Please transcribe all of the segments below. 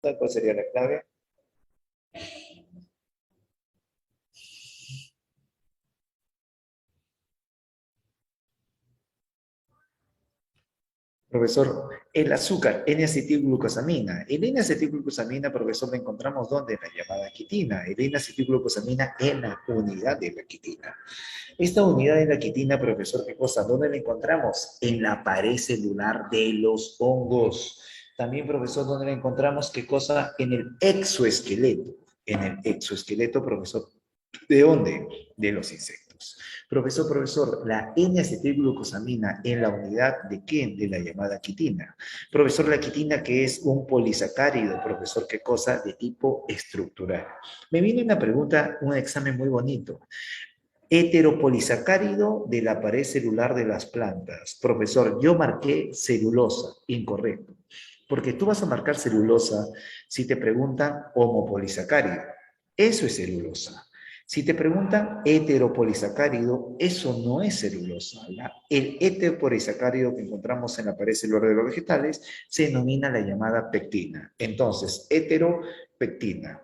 pregunta, ¿cuál sería la clave? Profesor, el azúcar, N-acetilglucosamina. El N-acetilglucosamina, profesor, lo encontramos ¿dónde? En la llamada quitina. El N-acetilglucosamina en la unidad de la quitina. Esta unidad de la quitina, profesor, ¿qué cosa? ¿Dónde la encontramos? En la pared celular de los hongos. También, profesor, ¿dónde la encontramos? ¿Qué cosa? En el exoesqueleto. En el exoesqueleto, profesor. ¿De dónde? De los insectos. Profesor, la N-acetilglucosamina en la unidad de ¿qué? De la llamada quitina. Profesor, la quitina que es un polisacárido, profesor, ¿qué cosa? De tipo estructural. Me viene una pregunta, un examen muy bonito. Heteropolisacárido de la pared celular de las plantas. Profesor, yo marqué celulosa, incorrecto. Porque tú vas a marcar celulosa si te preguntan homopolisacárido. Eso es celulosa. Si te preguntan heteropolisacárido, eso no es celulosa. El heteropolisacárido que encontramos en la pared celular de los vegetales se denomina la llamada pectina. Entonces, heteropectina.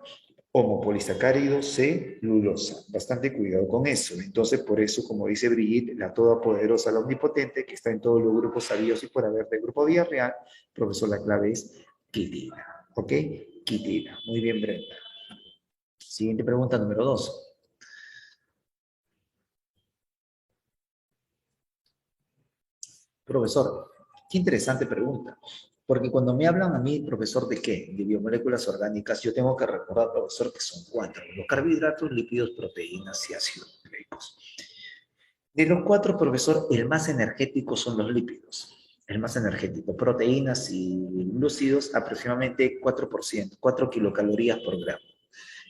Homopolisacárido, celulosa. Bastante cuidado con eso. Entonces, por eso, como dice Brigitte, la todopoderosa, la omnipotente, que está en todos los grupos sabios y por haber del grupo diarrea, profesor, la clave es quitina. ¿Ok? Quitina. Muy bien, Brenda. Siguiente pregunta, número 2. Profesor, qué interesante pregunta. Porque cuando me hablan a mí, profesor, ¿de qué? De biomoléculas orgánicas, yo tengo que recordar, profesor, que son 4. Los carbohidratos, lípidos, proteínas y ácidos nucleicos. De los 4, profesor, el más energético son los lípidos. El más energético. Proteínas y glúcidos, aproximadamente 4%, 4 kilocalorías por gramo.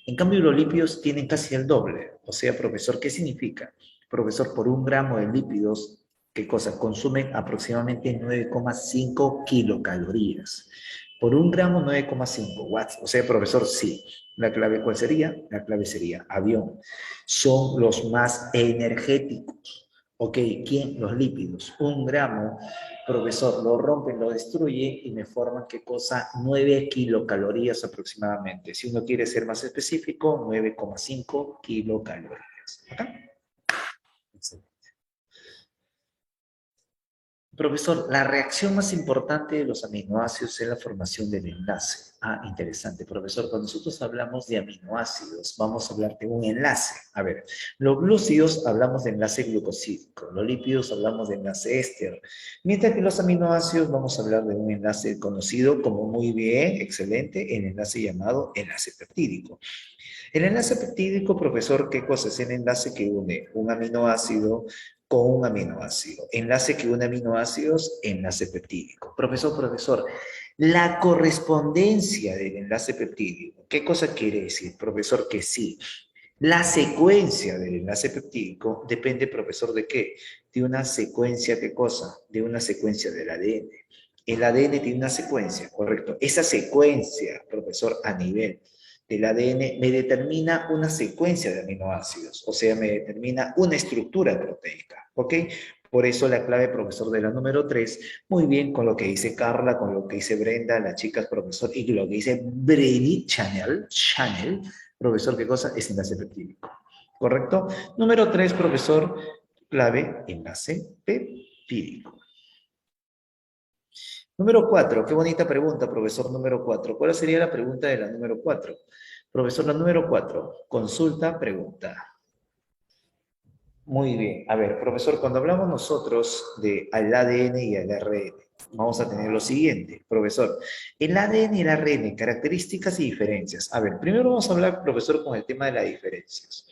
En cambio, los lípidos tienen casi el doble. O sea, profesor, ¿qué significa? Profesor, por 1 gramo de lípidos, ¿qué cosa? Consumen aproximadamente 9,5 kilocalorías. Por 1 gramo, 9,5 watts. O sea, profesor, sí. ¿La clave cuál sería? La clave sería avión. Son los más energéticos. Ok, ¿quién? Los lípidos. 1 gramo, profesor, lo rompen, lo destruye y me forman, ¿qué cosa? 9 kilocalorías aproximadamente. Si uno quiere ser más específico, 9,5 kilocalorías. ¿Acá? Excelente. Profesor, la reacción más importante de los aminoácidos es la formación del enlace. Ah, interesante, profesor. Cuando nosotros hablamos de aminoácidos, vamos a hablar de un enlace. A ver, los glúcidos hablamos de enlace glucosídico, los lípidos hablamos de enlace éster, mientras que los aminoácidos vamos a hablar de un enlace conocido como muy bien, excelente, el enlace llamado enlace peptídico. El enlace peptídico, profesor, ¿qué cosa es? El enlace que une un aminoácido con un aminoácido. Enlace que une aminoácidos, enlace peptídico. Profesor, la correspondencia del enlace peptídico, ¿qué cosa quiere decir? Profesor, que sí. La secuencia del enlace peptídico depende, profesor, ¿de qué? De una secuencia, ¿qué cosa? De una secuencia del ADN. El ADN tiene una secuencia, correcto. Esa secuencia, profesor, a nivel del ADN me determina una secuencia de aminoácidos, o sea, me determina una estructura proteica, ¿ok? Por eso la clave, profesor, de la número 3, muy bien con lo que dice Carla, con lo que dice Brenda, las chicas, profesor, y lo que dice Brady Channel, profesor, ¿qué cosa? Es enlace peptídico, ¿correcto? Número 3, profesor, clave, enlace peptídico. Número 4, qué bonita pregunta, profesor número 4. ¿Cuál sería la pregunta de la número 4? Profesor, la número 4, consulta, pregunta. Muy bien. A ver, profesor, cuando hablamos nosotros del ADN y el ARN, vamos a tener lo siguiente, profesor. El ADN y el ARN, características y diferencias. A ver, primero vamos a hablar, profesor, con el tema de las diferencias.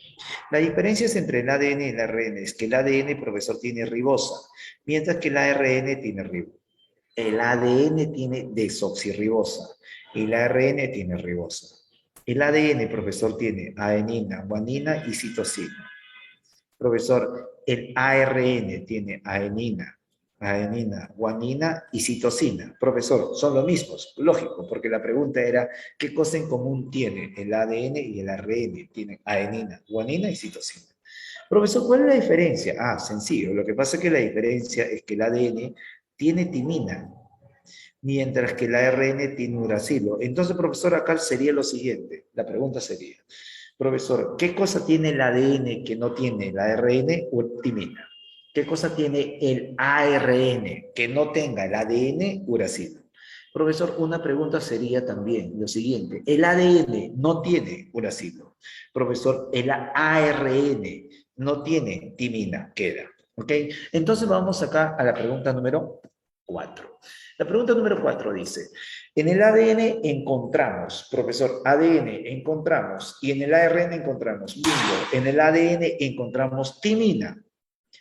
Las diferencias entre el ADN y el ARN es que el ADN, profesor, tiene ribosa, mientras que el ARN tiene ribosa. El ADN tiene desoxirribosa, el ARN tiene ribosa. El ADN, profesor, tiene adenina, guanina y citosina. Profesor, el ARN tiene adenina, guanina y citosina. Profesor, son los mismos, lógico, porque la pregunta era, ¿qué cosa en común tiene el ADN y el ARN? Tienen adenina, guanina y citosina. Profesor, ¿cuál es la diferencia? Ah, sencillo, lo que pasa es que la diferencia es que el ADN tiene timina, mientras que el ARN tiene uracilo. Entonces, profesor, acá sería lo siguiente. La pregunta sería, profesor, ¿qué cosa tiene el ADN que no tiene el ARN o timina? ¿Qué cosa tiene el ARN que no tenga el ADN uracilo? Profesor, una pregunta sería también lo siguiente. El ADN no tiene uracilo. Profesor, el ARN no tiene timina, queda. ¿Ok? Entonces vamos acá a la pregunta número 4. La pregunta número 4 dice, en el ADN encontramos, profesor, ADN encontramos y en el ARN encontramos, bingo, en el ADN encontramos timina.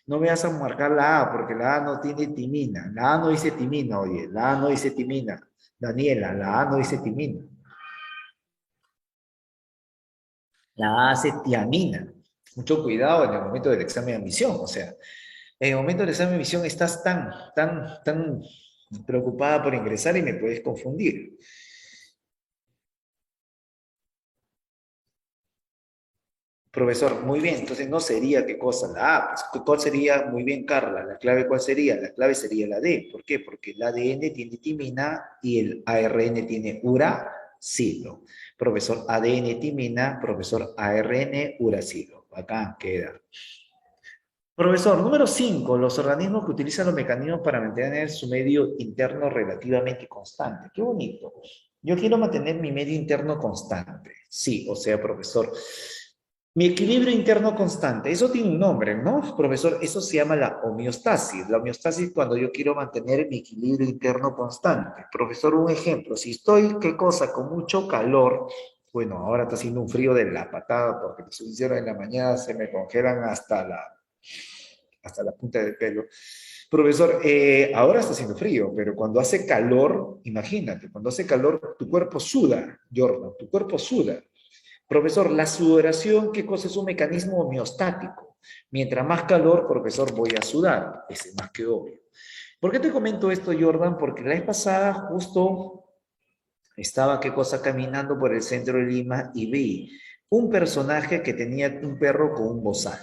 No me vas a marcar la A porque la A no tiene timina. La A no dice timina, oye, la A no dice timina. Daniela, la A no dice timina. La A hace tiamina. Mucho cuidado en el momento del examen de admisión, o sea, en el momento del examen de admisión estás tan preocupada por ingresar y me puedes confundir. Profesor, muy bien, entonces no sería qué cosa la A, pues, ¿cuál sería? Muy bien, Carla, ¿la clave cuál sería? La clave sería la D, ¿por qué? Porque el ADN tiene timina y el ARN tiene uracilo. Profesor, ADN timina, profesor, ARN uracilo. Acá queda. Profesor, número 5, los organismos que utilizan los mecanismos para mantener su medio interno relativamente constante. Qué bonito. Yo quiero mantener mi medio interno constante. Sí, o sea, profesor, mi equilibrio interno constante, eso tiene un nombre, ¿no? Profesor, eso se llama la homeostasis. La homeostasis es cuando yo quiero mantener mi equilibrio interno constante. Profesor, un ejemplo, si estoy, ¿qué cosa? Con mucho calor, bueno, ahora está haciendo un frío de la patada porque los sincero en la mañana se me congelan hasta la punta del pelo. Profesor, ahora está haciendo frío, pero cuando hace calor, imagínate, cuando hace calor, tu cuerpo suda, Jordan, tu cuerpo suda. Profesor, la sudoración, ¿qué cosa es un mecanismo homeostático? Mientras más calor, profesor, voy a sudar. Ese es más que obvio. ¿Por qué te comento esto, Jordan? Porque la vez pasada justo estaba, ¿qué cosa? Caminando por el centro de Lima y vi un personaje que tenía un perro con un bozal.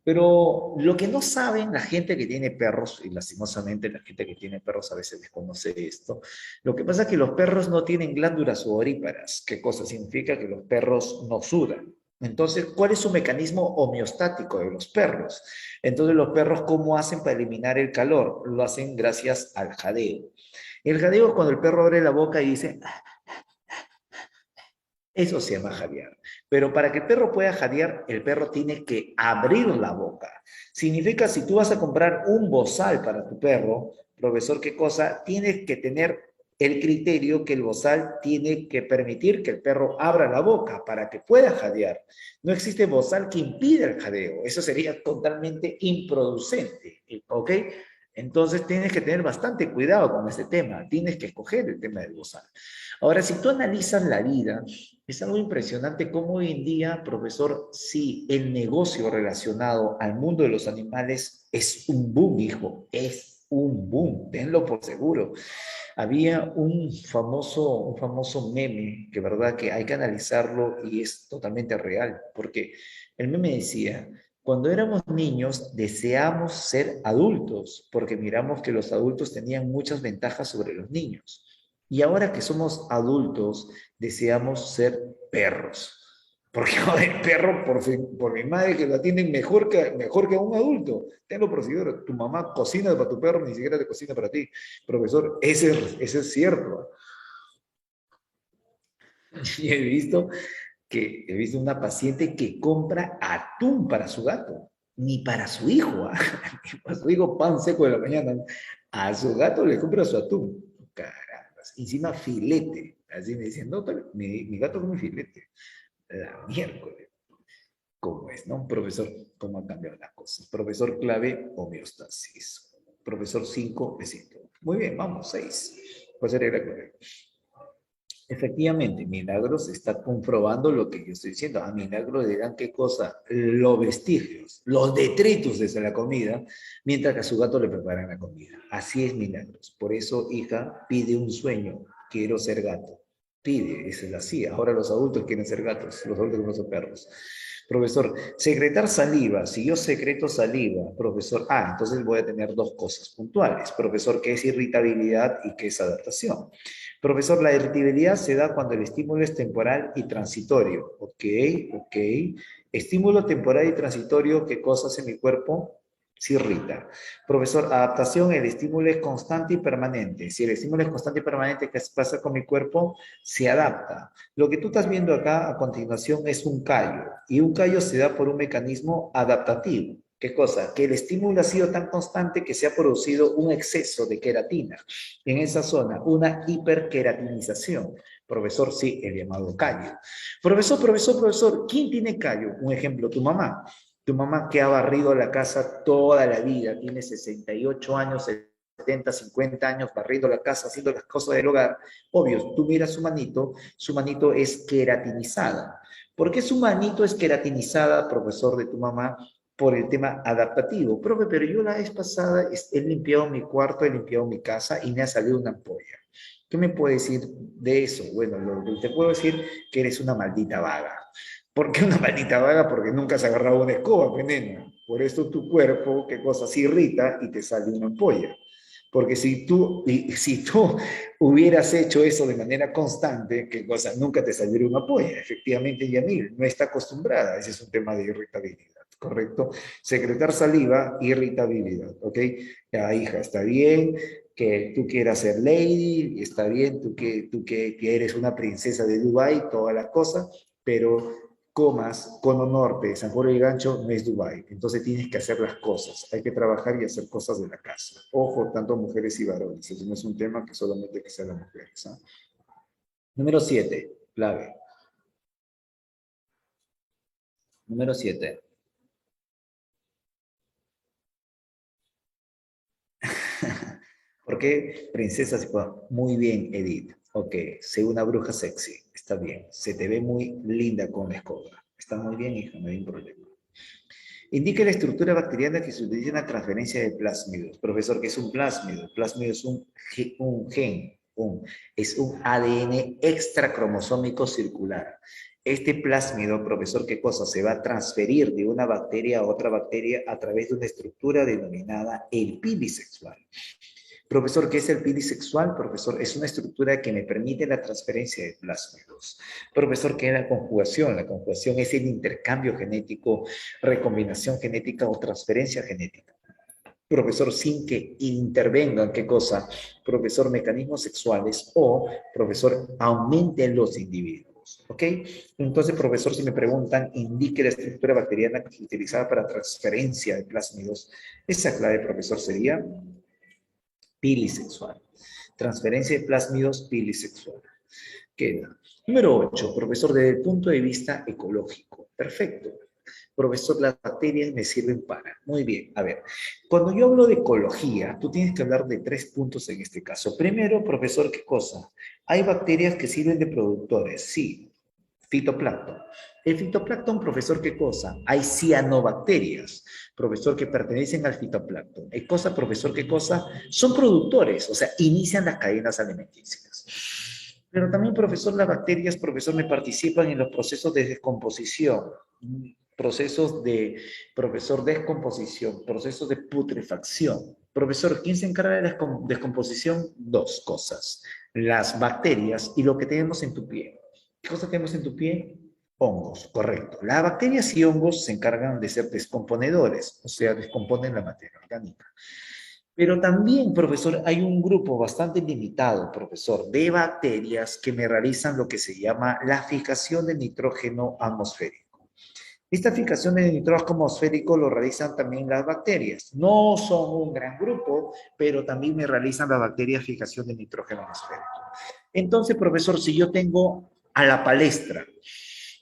Pero lo que no saben la gente que tiene perros, y lastimosamente la gente que tiene perros a veces desconoce esto, lo que pasa es que los perros no tienen glándulas sudoríparas. ¿Qué cosa significa? Que los perros no sudan. Entonces, ¿cuál es su mecanismo homeostático de los perros? Entonces, los perros, ¿cómo hacen para eliminar el calor? Lo hacen gracias al jadeo. El jadeo es cuando el perro abre la boca y dice, eso se llama jadear. Pero para que el perro pueda jadear, el perro tiene que abrir la boca. Significa, si tú vas a comprar un bozal para tu perro, profesor, ¿qué cosa? Tienes que tener el criterio que el bozal tiene que permitir que el perro abra la boca para que pueda jadear. No existe bozal que impida el jadeo. Eso sería totalmente improducente. ¿Ok? Entonces tienes que tener bastante cuidado con este tema. Tienes que escoger el tema del bozal. Ahora, si tú analizas la vida, es algo impresionante cómo hoy en día, profesor, sí, el negocio relacionado al mundo de los animales es un boom, hijo, es un boom, tenlo por seguro. Había un famoso meme que, verdad, que hay que analizarlo y es totalmente real, porque el meme decía, cuando éramos niños deseamos ser adultos, porque miramos que los adultos tenían muchas ventajas sobre los niños. Y ahora que somos adultos, deseamos ser perros. Porque, joder, perro, por mi madre, que lo atienden mejor que a un adulto. Tenlo por seguro. Tu mamá cocina para tu perro, ni siquiera te cocina para ti. Profesor, ese es cierto. Y he visto una paciente que compra atún para su gato, ni para su hijo. ¿Ah? A su hijo pan seco de la mañana. A su gato le compra su atún. Caramba. Encima filete. Así me dicen, no, mi gato come filete. La miércoles. ¿Cómo es, no? Profesor, ¿cómo han cambiado las cosas? Profesor clave, homeostasis. Profesor 5, besito. Muy bien, vamos, 6. ¿Cuál sería la clave? Efectivamente, Milagros está comprobando lo que yo estoy diciendo. A Milagros le dirán qué cosa, los vestigios, los detritus de la comida, mientras que a su gato le preparan la comida. Así es Milagros. Por eso, hija, pide un sueño. Quiero ser gato. Pide, esa es así. Ahora los adultos quieren ser gatos, los adultos no son perros. Profesor, secretar saliva. Si yo secreto saliva, profesor, entonces voy a tener dos cosas puntuales. Profesor, ¿qué es irritabilidad y qué es adaptación? Profesor, la irritabilidad se da cuando el estímulo es temporal y transitorio. Ok, ok. Estímulo temporal y transitorio, ¿qué cosa hace mi cuerpo? Se irrita. Profesor, adaptación, el estímulo es constante y permanente. Si el estímulo es constante y permanente, ¿qué pasa con mi cuerpo? Se adapta. Lo que tú estás viendo acá a continuación es un callo, y un callo se da por un mecanismo adaptativo. ¿Qué cosa? Que el estímulo ha sido tan constante que se ha producido un exceso de queratina en esa zona, una hiperqueratinización. Profesor, sí, el llamado callo. Profesor, ¿quién tiene callo? Un ejemplo, tu mamá. Tu mamá que ha barrido la casa toda la vida, tiene 68 años, 70, 50 años barriendo la casa, haciendo las cosas del hogar. Obvio, tú miras su manito es queratinizada. ¿Por qué su manito es queratinizada, profesor de tu mamá? Por el tema adaptativo. Profe, pero yo la vez pasada he limpiado mi cuarto, he limpiado mi casa y me ha salido una ampolla. ¿Qué me puede decir de eso? Bueno, lo que te puedo decir que eres una maldita vaga. ¿Por qué una maldita vaga? Porque nunca has agarrado una escoba, veneno. Por eso tu cuerpo, qué cosa, se irrita y te sale una ampolla. Porque si tú hubieras hecho eso de manera constante, qué cosa, nunca te saldría una ampolla. Efectivamente, Yamil, no está acostumbrada. Ese es un tema de irritabilidad, ¿correcto? Secretar saliva, irritabilidad, ¿ok? Ya, hija, está bien que tú quieras ser lady, está bien, tú que eres una princesa de Dubái, toda la cosa, pero comas, Cono Norte, San Jorge y Gancho no es Dubái. Entonces tienes que hacer las cosas. Hay que trabajar y hacer cosas de la casa. Ojo, tanto mujeres y varones. Eso no es un tema que solamente que sean las mujeres. ¿Ah? Número 7, clave. Número 7. ¿Por qué princesa se puede? Muy bien, Edith. Ok, sé una bruja sexy. Está bien. Se te ve muy linda con la escoba. Está muy bien, hija, no hay un problema. Indique la estructura bacteriana que se utiliza en la transferencia de plásmidos. Profesor, ¿qué es un plásmido? El plásmido es un gen, es un ADN extracromosómico circular. Este plásmido, profesor, ¿qué cosa? Se va a transferir de una bacteria a otra bacteria a través de una estructura denominada el pili sexual. Profesor, ¿qué es el pili sexual? Profesor, es una estructura que me permite la transferencia de plásmidos. Profesor, ¿qué es la conjugación? La conjugación es el intercambio genético, recombinación genética o transferencia genética. Profesor, sin que intervengan, ¿qué cosa? Profesor, mecanismos sexuales o, profesor, aumenten los individuos. ¿Ok? Entonces, profesor, si me preguntan, indique la estructura bacteriana que se utilizaba para transferencia de plásmidos. Esa clave, profesor, sería pilisexual. Transferencia de plásmidos pilisexual. Queda. Número 8, profesor, desde el punto de vista ecológico. Perfecto. Profesor, las bacterias me sirven para. Muy bien, a ver. Cuando yo hablo de ecología, tú tienes que hablar de 3 puntos en este caso. Primero, profesor, ¿qué cosa? Hay bacterias que sirven de productores, sí. Fitoplancton. El fitoplancton, profesor, ¿qué cosa? Hay cianobacterias, profesor, que pertenecen al fitoplancton. ¿Qué cosa, profesor, qué cosa? Son productores, o sea, inician las cadenas alimenticias. Pero también, profesor, las bacterias, profesor, me participan en los procesos de descomposición, procesos de, profesor, descomposición, procesos de putrefacción. Profesor, ¿quién se encarga de la descomposición? Dos cosas, las bacterias y lo que tenemos en tu piel. ¿Qué cosa tenemos en tu pie? Hongos, correcto. Las bacterias y hongos se encargan de ser descomponedores, o sea, descomponen la materia orgánica. Pero también, profesor, hay un grupo bastante limitado, profesor, de bacterias que me realizan lo que se llama la fijación de nitrógeno atmosférico. Esta fijación de nitrógeno atmosférico lo realizan también las bacterias. No son un gran grupo, pero también me realizan las bacterias fijación de nitrógeno atmosférico. Entonces, profesor, si yo tengo a la palestra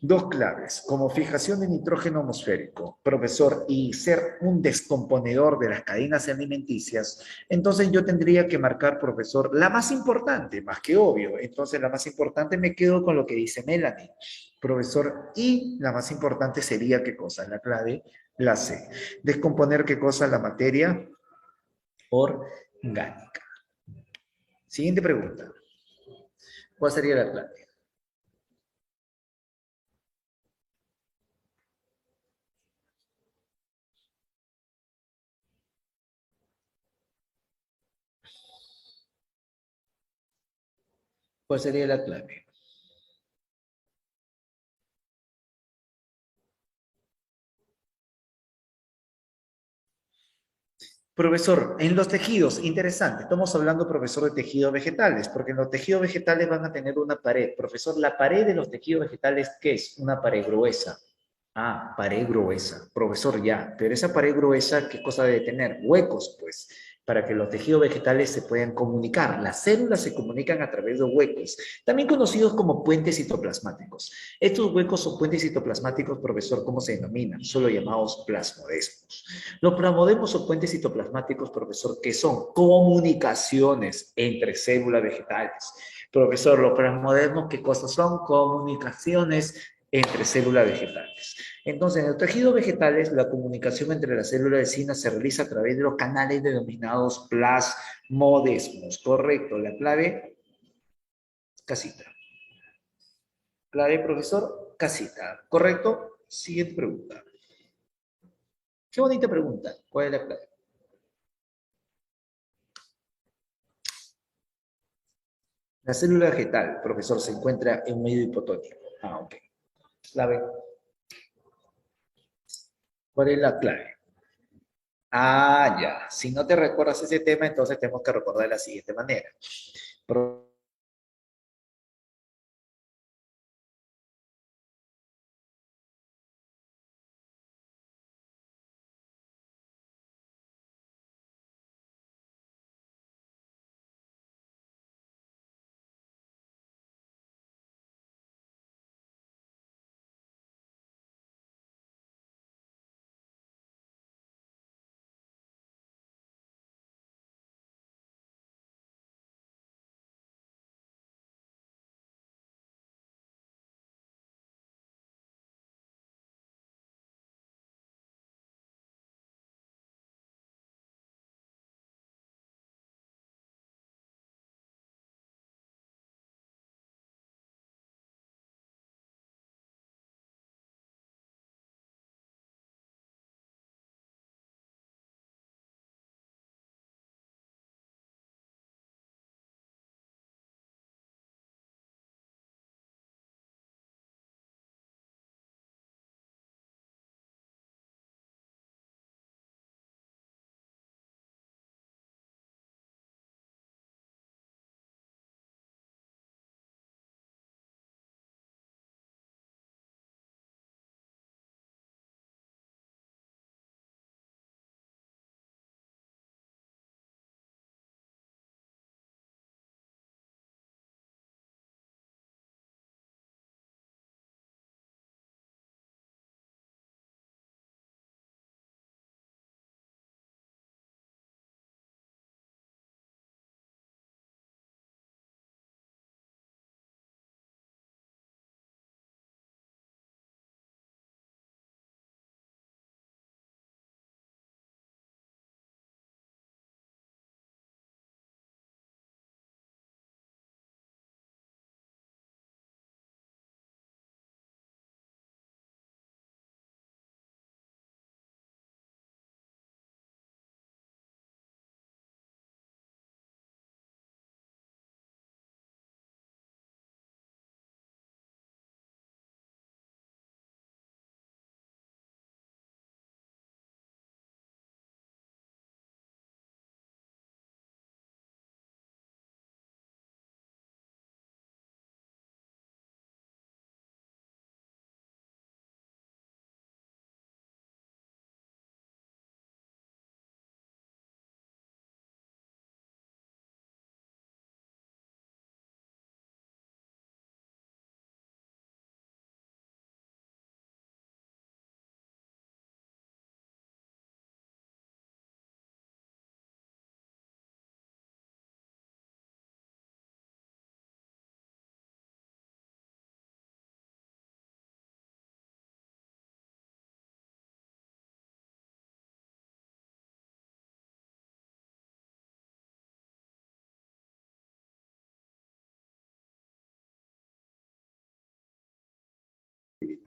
dos claves, como fijación de nitrógeno atmosférico, profesor, y ser un descomponedor de las cadenas alimenticias, entonces yo tendría que marcar, profesor, la más importante, más que obvio. Entonces, la más importante me quedo con lo que dice Melanie, profesor, y la más importante sería, ¿qué cosa? La clave, la C. Descomponer, ¿qué cosa? La materia orgánica. Siguiente pregunta. ¿Cuál sería la clave? ¿Cuál sería la clave? Profesor, en los tejidos, interesante, estamos hablando, profesor, de tejidos vegetales, porque en los tejidos vegetales van a tener una pared. Profesor, la pared de los tejidos vegetales, ¿qué es? Una pared gruesa. Ah, pared gruesa. Profesor, ya, pero esa pared gruesa, ¿qué cosa debe tener? Huecos, pues, para que los tejidos vegetales se puedan comunicar. Las células se comunican a través de huecos, también conocidos como puentes citoplasmáticos. Estos huecos o puentes citoplasmáticos, profesor, ¿cómo se denominan? Solo llamados plasmodesmos. Los plasmodesmos o puentes citoplasmáticos, profesor, ¿qué son? Comunicaciones entre células vegetales. Profesor, los plasmodesmos, ¿qué cosas son? Comunicaciones entre células vegetales. Entonces, en los tejidos vegetales, la comunicación entre las células vecinas se realiza a través de los canales denominados plasmodesmos. Correcto, la clave, casita. Clave, profesor, casita. ¿Correcto? Siguiente pregunta. Qué bonita pregunta. ¿Cuál es la clave? La célula vegetal, profesor, se encuentra en un medio hipotónico. Ah, ok. Clave. ¿Cuál es la clave? Ah, ya. Si no te recuerdas ese tema, entonces tenemos que recordar de la siguiente manera.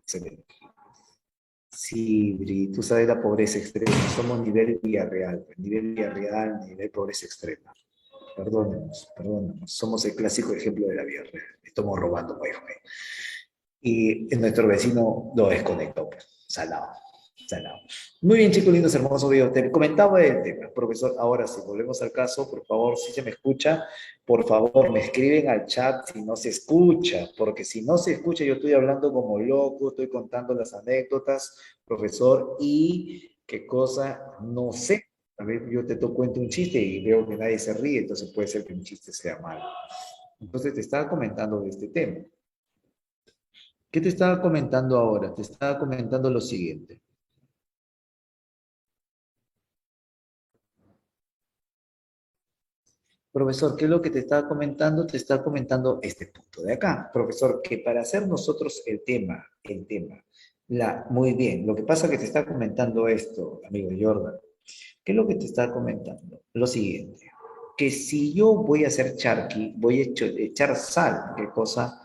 Excelente. Sí, Bri, tú sabes la pobreza extrema. Somos nivel Villarreal, pues, nivel Villarreal, nivel pobreza extrema. perdónenos, perdónenos. Somos el clásico ejemplo de la vida real. Estamos robando Wi-Fi. Y nuestro vecino lo desconectó, pues, salado, salado. Muy bien, chicos, lindos, hermosos videos. Te comentaba el tema, profesor. Ahora sí, volvemos al caso. Por favor, si se me escucha, por favor, me escriben al chat si no se escucha, porque si no se escucha, yo estoy hablando como loco, estoy contando las anécdotas, profesor, y qué cosa, no sé. A ver, yo te cuento un chiste y veo que nadie se ríe, entonces puede ser que mi chiste sea malo. Entonces te estaba comentando de este tema. ¿Qué te estaba comentando ahora? Te estaba comentando lo siguiente. Profesor, ¿qué es lo que te estaba comentando? Te estaba comentando este punto de acá. Profesor, que para hacer nosotros muy bien. Lo que pasa es que te está comentando esto, amigo Jordan. ¿Qué es lo que te estaba comentando? Lo siguiente, que si yo voy a hacer charqui, voy a echar sal, ¿qué cosa?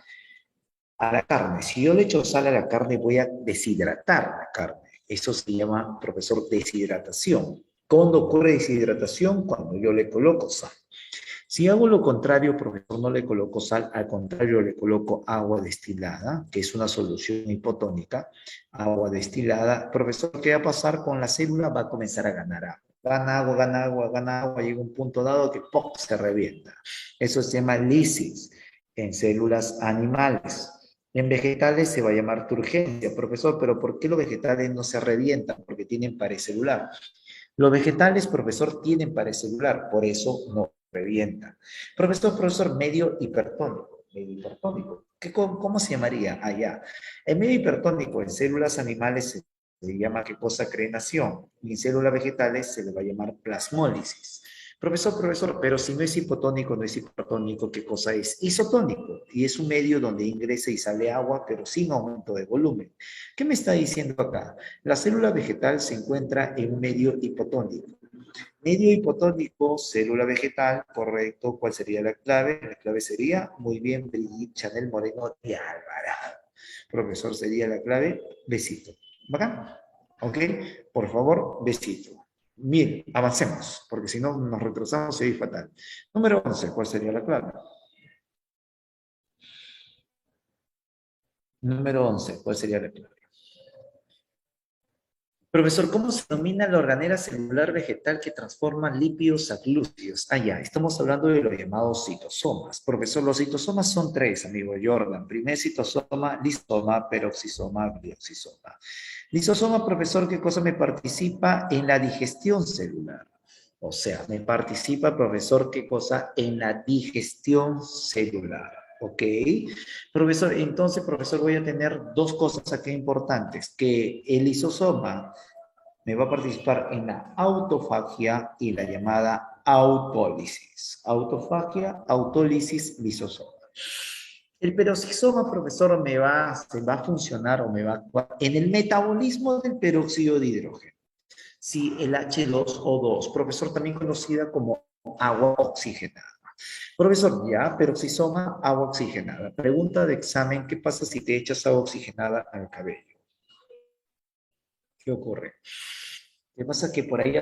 A la carne. Si yo le echo sal a la carne, voy a deshidratar la carne. Eso se llama, profesor, deshidratación. ¿Cuándo ocurre deshidratación? Cuando yo le coloco sal. Si hago lo contrario, profesor, no le coloco sal, al contrario le coloco agua destilada, que es una solución hipotónica, agua destilada, profesor, ¿qué va a pasar con la célula? Va a comenzar a ganar agua. Gana agua, gana agua, gana agua, llega un punto dado que ¡pop! Se revienta. Eso se llama lisis en células animales. En vegetales se va a llamar turgencia, profesor, pero ¿por qué los vegetales no se revientan? Porque tienen pared celular. Los vegetales, profesor, tienen pared celular, por eso no revientan. Profesor, medio hipertónico. Medio hipertónico. ¿Cómo se llamaría? Allá. El medio hipertónico en células animales se le llama qué cosa crenación y en células vegetales se le va a llamar plasmólisis. Profesor, pero si no es hipotónico, no es hipertónico, ¿qué cosa es? Isotónico, y es un medio donde ingresa y sale agua, pero sin aumento de volumen. ¿Qué me está diciendo acá? La célula vegetal se encuentra en un medio hipotónico. Medio hipotónico, célula vegetal, correcto. ¿Cuál sería la clave? La clave sería, muy bien, Brigitte Chanel Moreno de Alvarado. Profesor, sería la clave, besito. ¿Bacán? ¿Ok? Por favor, besito. Bien, avancemos, porque si no nos retrasamos sería fatal. Número 11, ¿cuál sería la clave? Número 11, ¿cuál sería la clave? Profesor, ¿cómo se denomina la organela celular vegetal que transforma lípidos a glúcidos? Ah, ya, estamos hablando de los llamados citosomas. Profesor, los citosomas son tres, amigo Jordan. Primer citosoma, lisosoma, peroxisoma, glioxisoma. Lisosoma, profesor, ¿qué cosa me participa en la digestión celular? O sea, me participa, profesor, ¿qué cosa? En la digestión celular. ¿Ok? Profesor, entonces, profesor, voy a tener dos cosas aquí importantes, que el lisosoma me va a participar en la autofagia y la llamada autólisis. Autofagia, autólisis, lisosoma. El peroxisoma, profesor, se va a funcionar o me va a actuar en el metabolismo del peróxido de hidrógeno. Sí, el H2O2, profesor, también conocida como agua oxigenada. Profesor, ya, peroxisoma, agua oxigenada. Pregunta de examen, ¿qué pasa si te echas agua oxigenada al cabello? ¿Qué ocurre? ¿Qué pasa? Que por ahí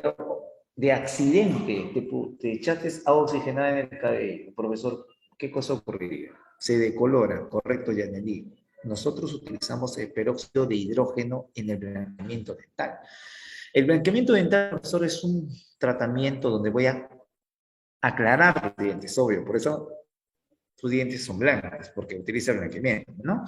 de accidente te echaste agua oxigenada en el cabello. Profesor, ¿qué cosa ocurriría? Se decolora, correcto, Yaneli. Nosotros utilizamos el peróxido de hidrógeno en el blanqueamiento dental. El blanqueamiento dental, profesor, es un tratamiento donde voy a aclarar los dientes, obvio. Por eso sus dientes son blancos, porque utiliza el blanqueamiento, ¿no?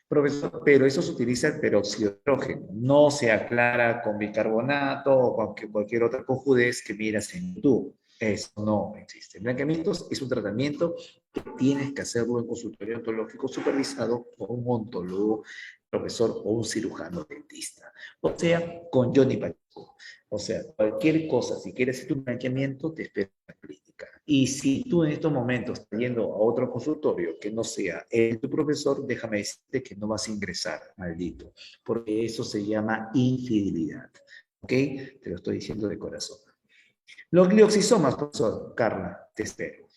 Profesor, pero eso se utiliza el peróxido de hidrógeno, no se aclara con bicarbonato o con cualquier otra cojudez que miras en YouTube. Eso no existe. El blanqueamiento es un tratamiento que tienes que hacerlo en consultorio odontológico supervisado por un odontólogo, profesor o un cirujano dentista. O sea, con Johnny Pacheco. O sea, cualquier cosa, si quieres hacer tu blanqueamiento, te espera en la clínica. Y si tú en estos momentos estás yendo a otro consultorio que no sea el tu profesor, déjame decirte que no vas a ingresar, maldito, porque eso se llama infidelidad. ¿Ok? Te lo estoy diciendo de corazón. Los glioxisomas, profesor, Carla, te espero.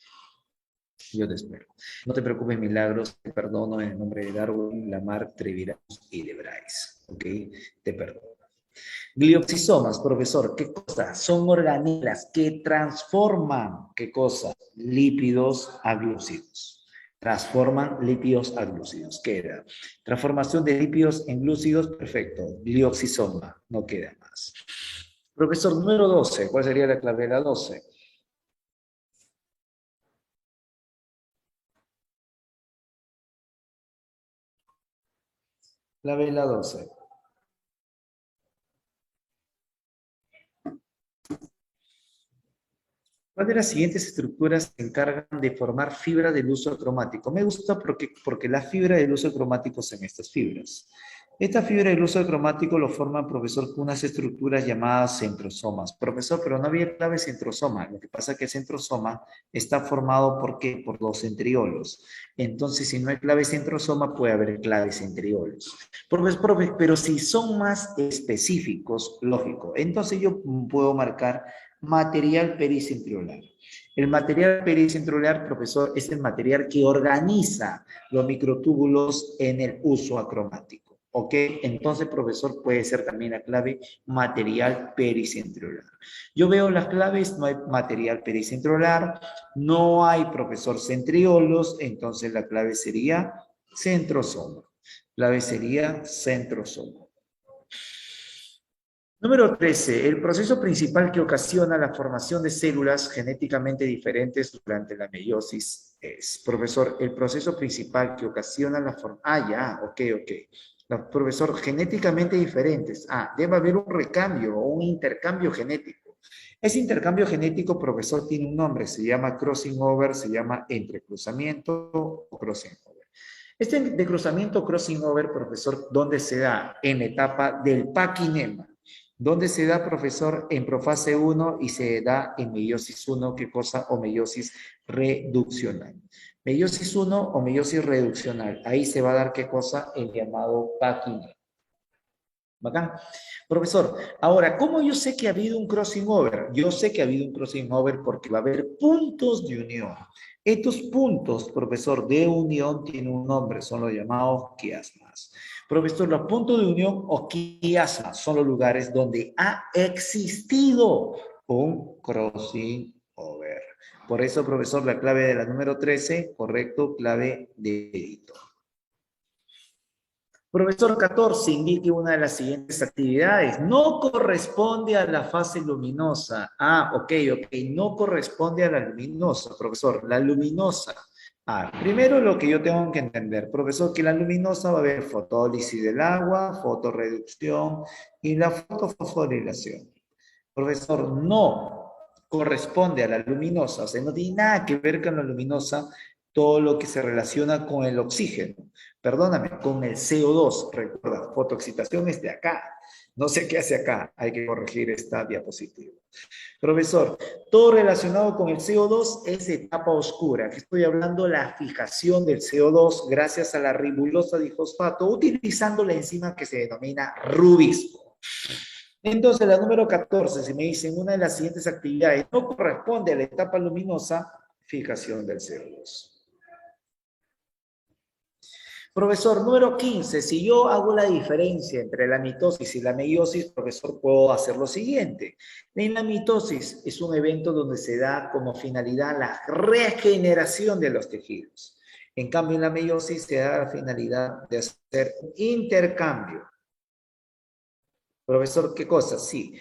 Yo te espero. No te preocupes, Milagros, te perdono en el nombre de Darwin, Lamarck, Treviranus y de Bryce. ¿Ok? Te perdono. Glioxisomas, profesor, ¿qué cosa? Son organelas que transforman, ¿qué cosa? Lípidos a glúcidos. Transforman lípidos a glúcidos. Queda. Transformación de lípidos en glúcidos, perfecto. Glioxisoma, no queda más. Profesor, número 12, ¿cuál sería la clave de la 12? Clave de la 12. ¿Cuál de las siguientes estructuras se encargan de formar fibra del uso cromático? Me gusta porque la fibra del uso cromático son estas fibras. Esta fibra del uso cromático lo forman, profesor, con unas estructuras llamadas centrosomas. Profesor, pero no había clave centrosoma. Lo que pasa es que el centrosoma está formado ¿por qué? Por los centriolos. Entonces, si no hay clave centrosoma, puede haber claves centriolos. Profesor, pero si son más específicos, lógico. Entonces yo puedo marcar material pericentriolar. El material pericentriolar, profesor, es el material que organiza los microtúbulos en el uso acromático. ¿Ok? Entonces, profesor, puede ser también la clave material pericentriolar. Yo veo las claves, no hay material pericentriolar, no hay, profesor, centriolos, entonces la clave sería centrosoma. Clave sería centrosoma. Número 13. El proceso principal que ocasiona la formación de células genéticamente diferentes durante la meiosis es, profesor, el proceso principal que ocasiona la formación. Ah, ya, ok. Profesor, genéticamente diferentes. Ah, debe haber un recambio o un intercambio genético. Ese intercambio genético, profesor, tiene un nombre, se llama crossing over, se llama entrecruzamiento o crossing over. Este entrecruzamiento crossing over, profesor, ¿dónde se da? En la etapa del paquinema. ¿Dónde se da, profesor? En profase 1 y se da en meiosis 1, ¿qué cosa? O meiosis reduccional. Meiosis 1 o meiosis reduccional. Ahí se va a dar, ¿qué cosa? El llamado paquinema. ¿Bacán? Profesor, ahora, ¿cómo yo sé que ha habido un crossing over? Yo sé que ha habido un crossing over porque va a haber puntos de unión. Estos puntos, profesor, de unión tienen un nombre, son los llamados quiasmas. Profesor, los puntos de unión o quiasmas son los lugares donde ha existido un crossing over. Por eso, profesor, la clave de la número 13, correcto, clave de editor. Profesor 14, indique una de las siguientes actividades. No corresponde a la fase luminosa. Ah, ok. No corresponde a la luminosa, profesor. La luminosa. Ah, primero lo que yo tengo que entender, profesor, que la luminosa va a haber fotólisis del agua, fotorreducción y la fotofosforilación. Profesor, no corresponde a la luminosa, o sea, no tiene nada que ver con la luminosa todo lo que se relaciona con el oxígeno. Perdóname, con el CO2. Recuerda, fotoexcitación es de acá. No sé qué hace acá. Hay que corregir esta diapositiva. Profesor, todo relacionado con el CO2 es etapa oscura. Aquí estoy hablando de la fijación del CO2 gracias a la ribulosa difosfato utilizando la enzima que se denomina rubisco. Entonces, la número 14, si me dicen una de las siguientes actividades no corresponde a la etapa luminosa, fijación del CO2. Profesor, número 15, si yo hago la diferencia entre la mitosis y la meiosis, profesor, puedo hacer lo siguiente. La mitosis es un evento donde se da como finalidad la regeneración de los tejidos. En cambio, en la meiosis se da la finalidad de hacer un intercambio. Profesor, ¿qué cosa? Sí.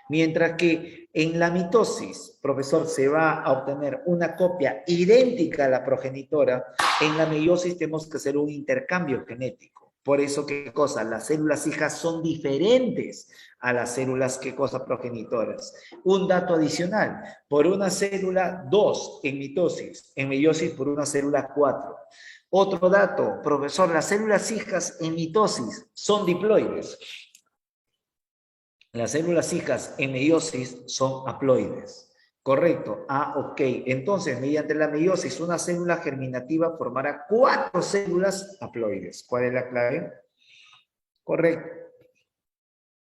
Mientras que en la mitosis, profesor, se va a obtener una copia idéntica a la progenitora, en la meiosis tenemos que hacer un intercambio genético. Por eso, ¿qué cosa? Las células hijas son diferentes a las células, ¿qué cosa? Progenitoras. Un dato adicional, por una célula 2 en mitosis, en meiosis por una célula 4. Otro dato, profesor, las células hijas en mitosis son diploides. Las células hijas en meiosis son haploides. Correcto. Ah, ok. Entonces, mediante la meiosis, una célula germinativa formará 4 células haploides. ¿Cuál es la clave? Correcto.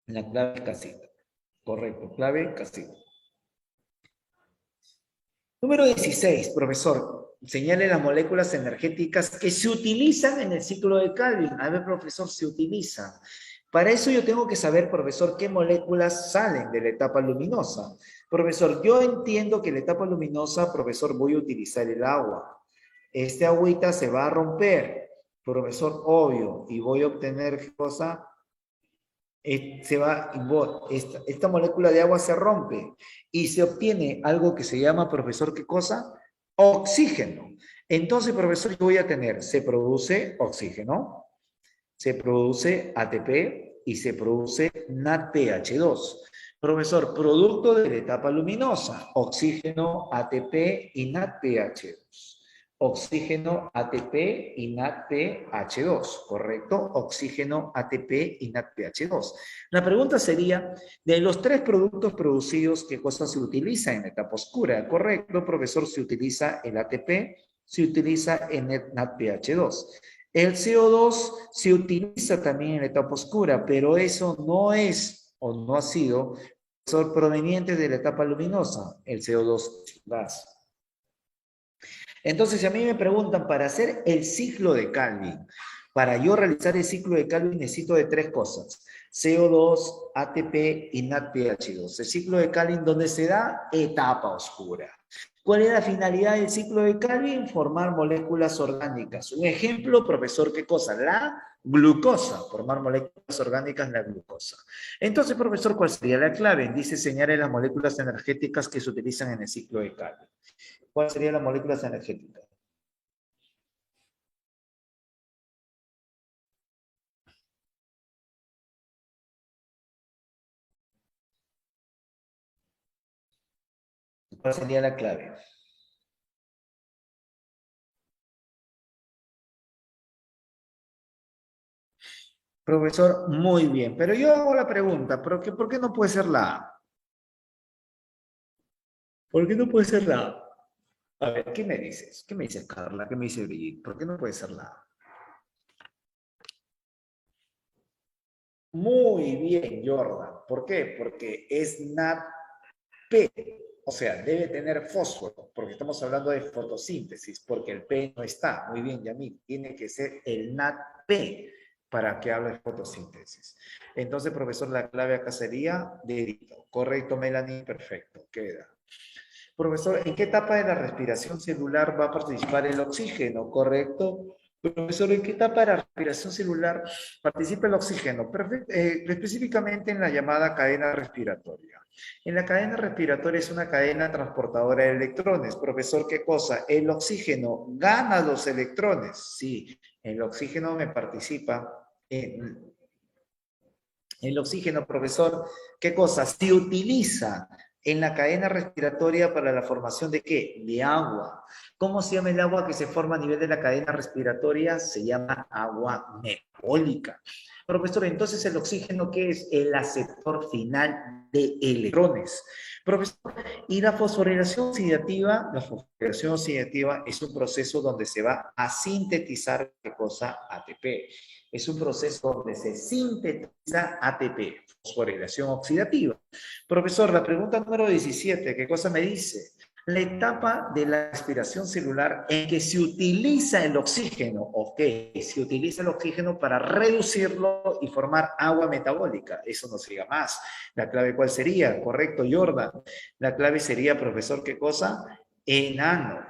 La clave casita. Correcto. Clave casita. Número 16, profesor. Señale las moléculas energéticas que se utilizan en el ciclo de Calvin. A ver, profesor, se utilizan Para eso yo tengo que saber, profesor, qué moléculas salen de la etapa luminosa. Profesor, yo entiendo que la etapa luminosa, profesor, voy a utilizar el agua. Este agüita se va a romper, profesor, obvio, y voy a obtener, ¿qué cosa? Esta molécula de agua se rompe y se obtiene algo que se llama, profesor, ¿qué cosa? Oxígeno. Entonces, profesor, yo voy a tener, se produce oxígeno, se produce ATP y se produce NADPH2. Profesor, producto de la etapa luminosa, oxígeno, ATP y NADPH2. Oxígeno, ATP y NADPH2, ¿correcto? Oxígeno, ATP y NADPH2. La pregunta sería, de los tres productos producidos, ¿qué cosa se utiliza en la etapa oscura? Correcto, profesor, se utiliza el ATP, se utiliza el NADPH2. El CO2 se utiliza también en la etapa oscura, pero eso no es o no ha sido proveniente de la etapa luminosa. El CO2 es un gas. Entonces, si a mí me preguntan, para hacer el ciclo de Calvin, para yo realizar el ciclo de Calvin necesito de tres cosas: CO2, ATP y NADPH2. El ciclo de Calvin, ¿dónde se da? Etapa oscura. ¿Cuál es la finalidad del ciclo de Calvin? Formar moléculas orgánicas. Un ejemplo, profesor, ¿qué cosa? La glucosa. Formar moléculas orgánicas, la glucosa. Entonces, profesor, ¿cuál sería la clave? Dice, señale las moléculas energéticas que se utilizan en el ciclo de Calvin. ¿Cuáles serían las moléculas energéticas? ¿Cuál sería la clave? Profesor, muy bien. Pero yo hago la pregunta, ¿por qué no puede ser la A? ¿Por qué no puede ser la A? A ver, ¿qué me dices? ¿Qué me dices, Carla? ¿Qué me dice Brigitte? ¿Por qué no puede ser la A? Muy bien, Jordan. ¿Por qué? Porque es NADP. O sea, debe tener fósforo, porque estamos hablando de fotosíntesis, porque el P no está. Muy bien, Yamil. Tiene que ser el NADP para que hable de fotosíntesis. Entonces, profesor, la clave acá sería dedito. Correcto, Melanie, perfecto. Queda. Profesor, ¿en qué etapa de la respiración celular va a participar el oxígeno? ¿Correcto? Profesor, ¿en qué etapa de la respiración celular participa el oxígeno? Específicamente en la llamada cadena respiratoria. En la cadena respiratoria es una cadena transportadora de electrones. Profesor, ¿qué cosa? El oxígeno gana los electrones. Sí, el oxígeno me participa en el oxígeno, profesor, ¿qué cosa? Se utiliza en la cadena respiratoria para la formación de ¿qué? De agua. ¿Cómo se llama el agua que se forma a nivel de la cadena respiratoria? Se llama agua metabólica. Profesor, entonces el oxígeno, ¿qué es? El aceptor final de electrones. Profesor, y la fosforilación oxidativa es un proceso donde se va a sintetizar, ¿qué cosa? ATP. Es un proceso donde se sintetiza ATP, fosforilación oxidativa. Profesor, la pregunta número 17, ¿qué cosa me dice? La etapa de la respiración celular en que se utiliza el oxígeno, ok, se utiliza el oxígeno para reducirlo y formar agua metabólica. Eso no sería más. ¿La clave cuál sería? Correcto, Jordan. La clave sería, profesor, ¿qué cosa? Enano.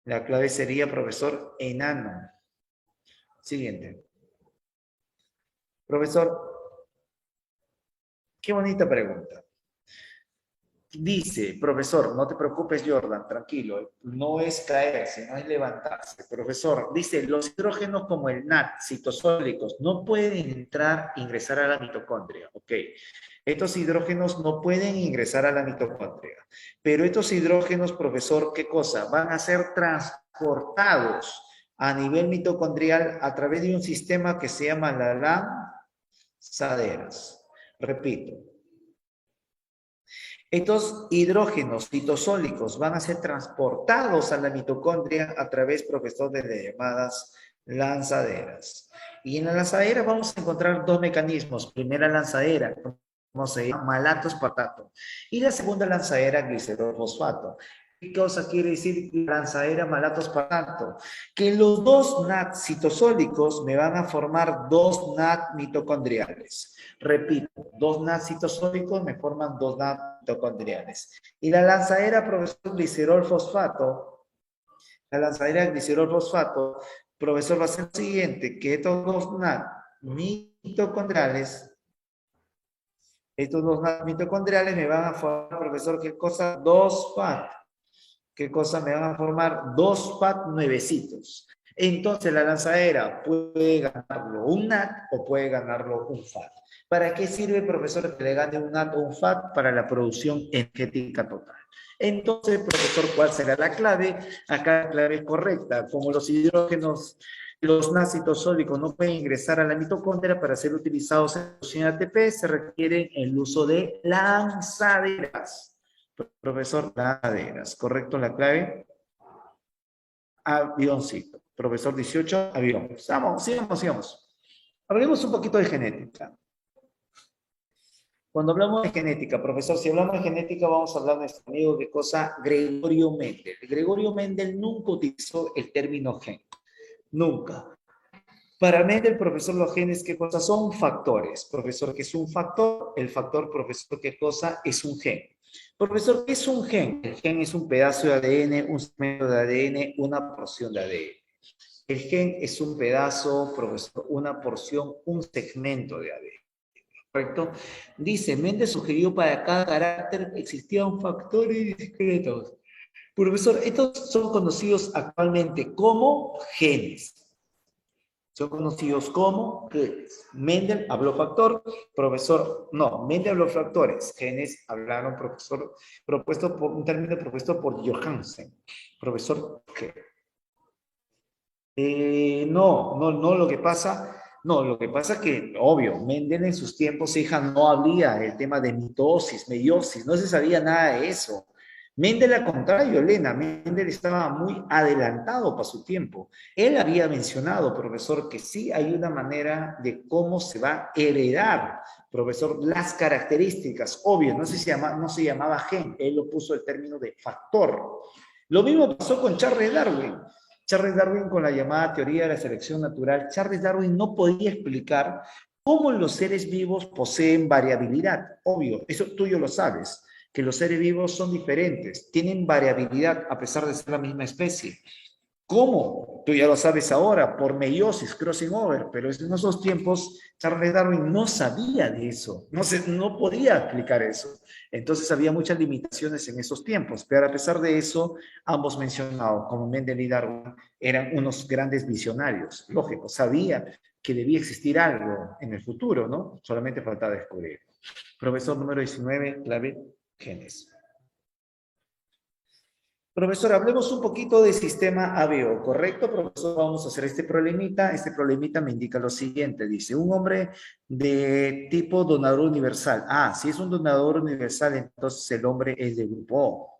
La clave sería, profesor, enano. Siguiente. Profesor, qué bonita pregunta. Dice, profesor, no te preocupes, Jordan, tranquilo, no es caerse, no es levantarse. Profesor, dice, los hidrógenos como el NAT, citosólicos, no pueden ingresar a la mitocondria. Ok, estos hidrógenos no pueden ingresar a la mitocondria, pero estos hidrógenos, profesor, ¿qué cosa? Van a ser transportados a nivel mitocondrial a través de un sistema que se llama la lanzaderas. Repito, estos hidrógenos citosólicos van a ser transportados a la mitocondria a través, profesor, de las llamadas lanzaderas. Y en la lanzadera vamos a encontrar dos mecanismos. Primera lanzadera, como se llama, malato-espartato. Y la segunda lanzadera, glicerol-fosfato. ¿Qué cosa quiere decir lanzadera malatos parlanto? Que los dos NAT citosólicos me van a formar dos NAT mitocondriales. Repito, dos NAT citosólicos me forman dos NAT mitocondriales. Y la lanzadera, profesor, glicerol fosfato, la lanzadera de glicerol fosfato, profesor, va a ser lo siguiente, que estos dos NAT mitocondriales, mitocondriales me van a formar, profesor, ¿qué cosa? Dos FAT. ¿Qué cosa me van a formar? Dos FAT nuevecitos. Entonces la lanzadera puede ganarlo un NAT o puede ganarlo un FAT. ¿Para qué sirve, profesor, que le gane un NAT o un FAT? Para la producción energética total. Entonces, profesor, ¿cuál será la clave? Acá la clave es correcta. Como los hidrógenos, los NAT citosólicos no pueden ingresar a la mitocondria para ser utilizados en producción de ATP, se requiere el uso de lanzaderas. Profesor, lanzaderas. ¿Correcto la clave? Avioncito. Profesor 18, avión. Sigamos. Hablemos un poquito de genética. Cuando hablamos de genética, profesor, si hablamos de genética, vamos a hablar de nuestro amigo, ¿qué cosa? Gregorio Mendel. Gregorio Mendel nunca utilizó el término gen. Nunca. Para Mendel, profesor, los genes, ¿qué cosa? Son factores. Profesor, ¿qué es un factor? El factor, profesor, ¿qué cosa? Es un gen. Profesor, ¿qué es un gen? El gen es un pedazo de ADN, un segmento de ADN, una porción de ADN. El gen es un pedazo, profesor, una porción, un segmento de ADN. ¿Correcto? Dice, Mendel sugirió para cada carácter existían factores discretos. Profesor, estos son conocidos actualmente como genes. Son conocidos como genes. Mendel habló factor, profesor, no, Mendel habló factores, genes hablaron profesor, propuesto por un término propuesto por Johansen, profesor G. No, lo que pasa es que, obvio, Mendel en sus tiempos, hija, no había el tema de mitosis, meiosis, no se sabía nada de eso. Mendel, al contrario, Elena, Mendel estaba muy adelantado para su tiempo. Él había mencionado, profesor, que sí hay una manera de cómo se va a heredar, profesor, las características, obvio, no se llamaba gen, él lo puso el término de factor. Lo mismo pasó con Charles Darwin. Charles Darwin con la llamada teoría de la selección natural, Charles Darwin no podía explicar cómo los seres vivos poseen variabilidad. Obvio, eso tú ya lo sabes, que los seres vivos son diferentes, tienen variabilidad a pesar de ser la misma especie. ¿Cómo? Tú ya lo sabes ahora, por meiosis, crossing over, pero en esos tiempos Charles Darwin no sabía de eso, no podía explicar eso. Entonces había muchas limitaciones en esos tiempos, pero a pesar de eso, ambos mencionados, como Mendel y Darwin, eran unos grandes visionarios. Lógico, sabía que debía existir algo en el futuro, ¿no? Solamente faltaba descubrir. Profesor número 19, clave, genes. Profesor, hablemos un poquito del sistema ABO, ¿correcto? Profesor, vamos a hacer este problemita. Este problemita me indica lo siguiente. Dice, un hombre de tipo donador universal. Si es un donador universal, entonces el hombre es de grupo O.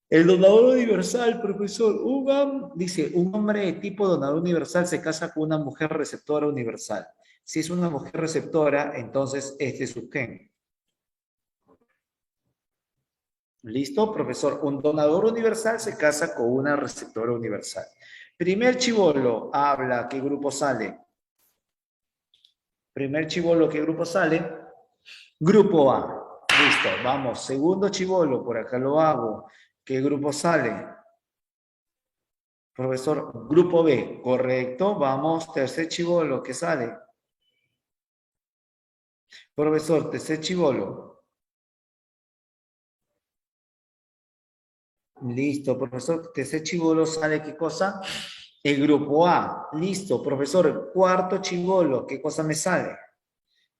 El donador universal, profesor, dice, un hombre de tipo donador universal se casa con una mujer receptora universal. Si es una mujer receptora, entonces este es su gen. ¿Listo, profesor? Un donador universal se casa con una receptora universal. Primer chivolo habla, ¿qué grupo sale? Primer chivolo, ¿qué grupo sale? Grupo A. Listo, vamos. Segundo chivolo, por acá lo hago. ¿Qué grupo sale? Profesor, grupo B. Correcto, vamos. Tercer chivolo, ¿qué sale? Profesor, tercer chivolo. Listo, profesor. Tercer chivolo sale, ¿qué cosa? El grupo A. Listo, profesor. Cuarto chivolo, ¿qué cosa me sale?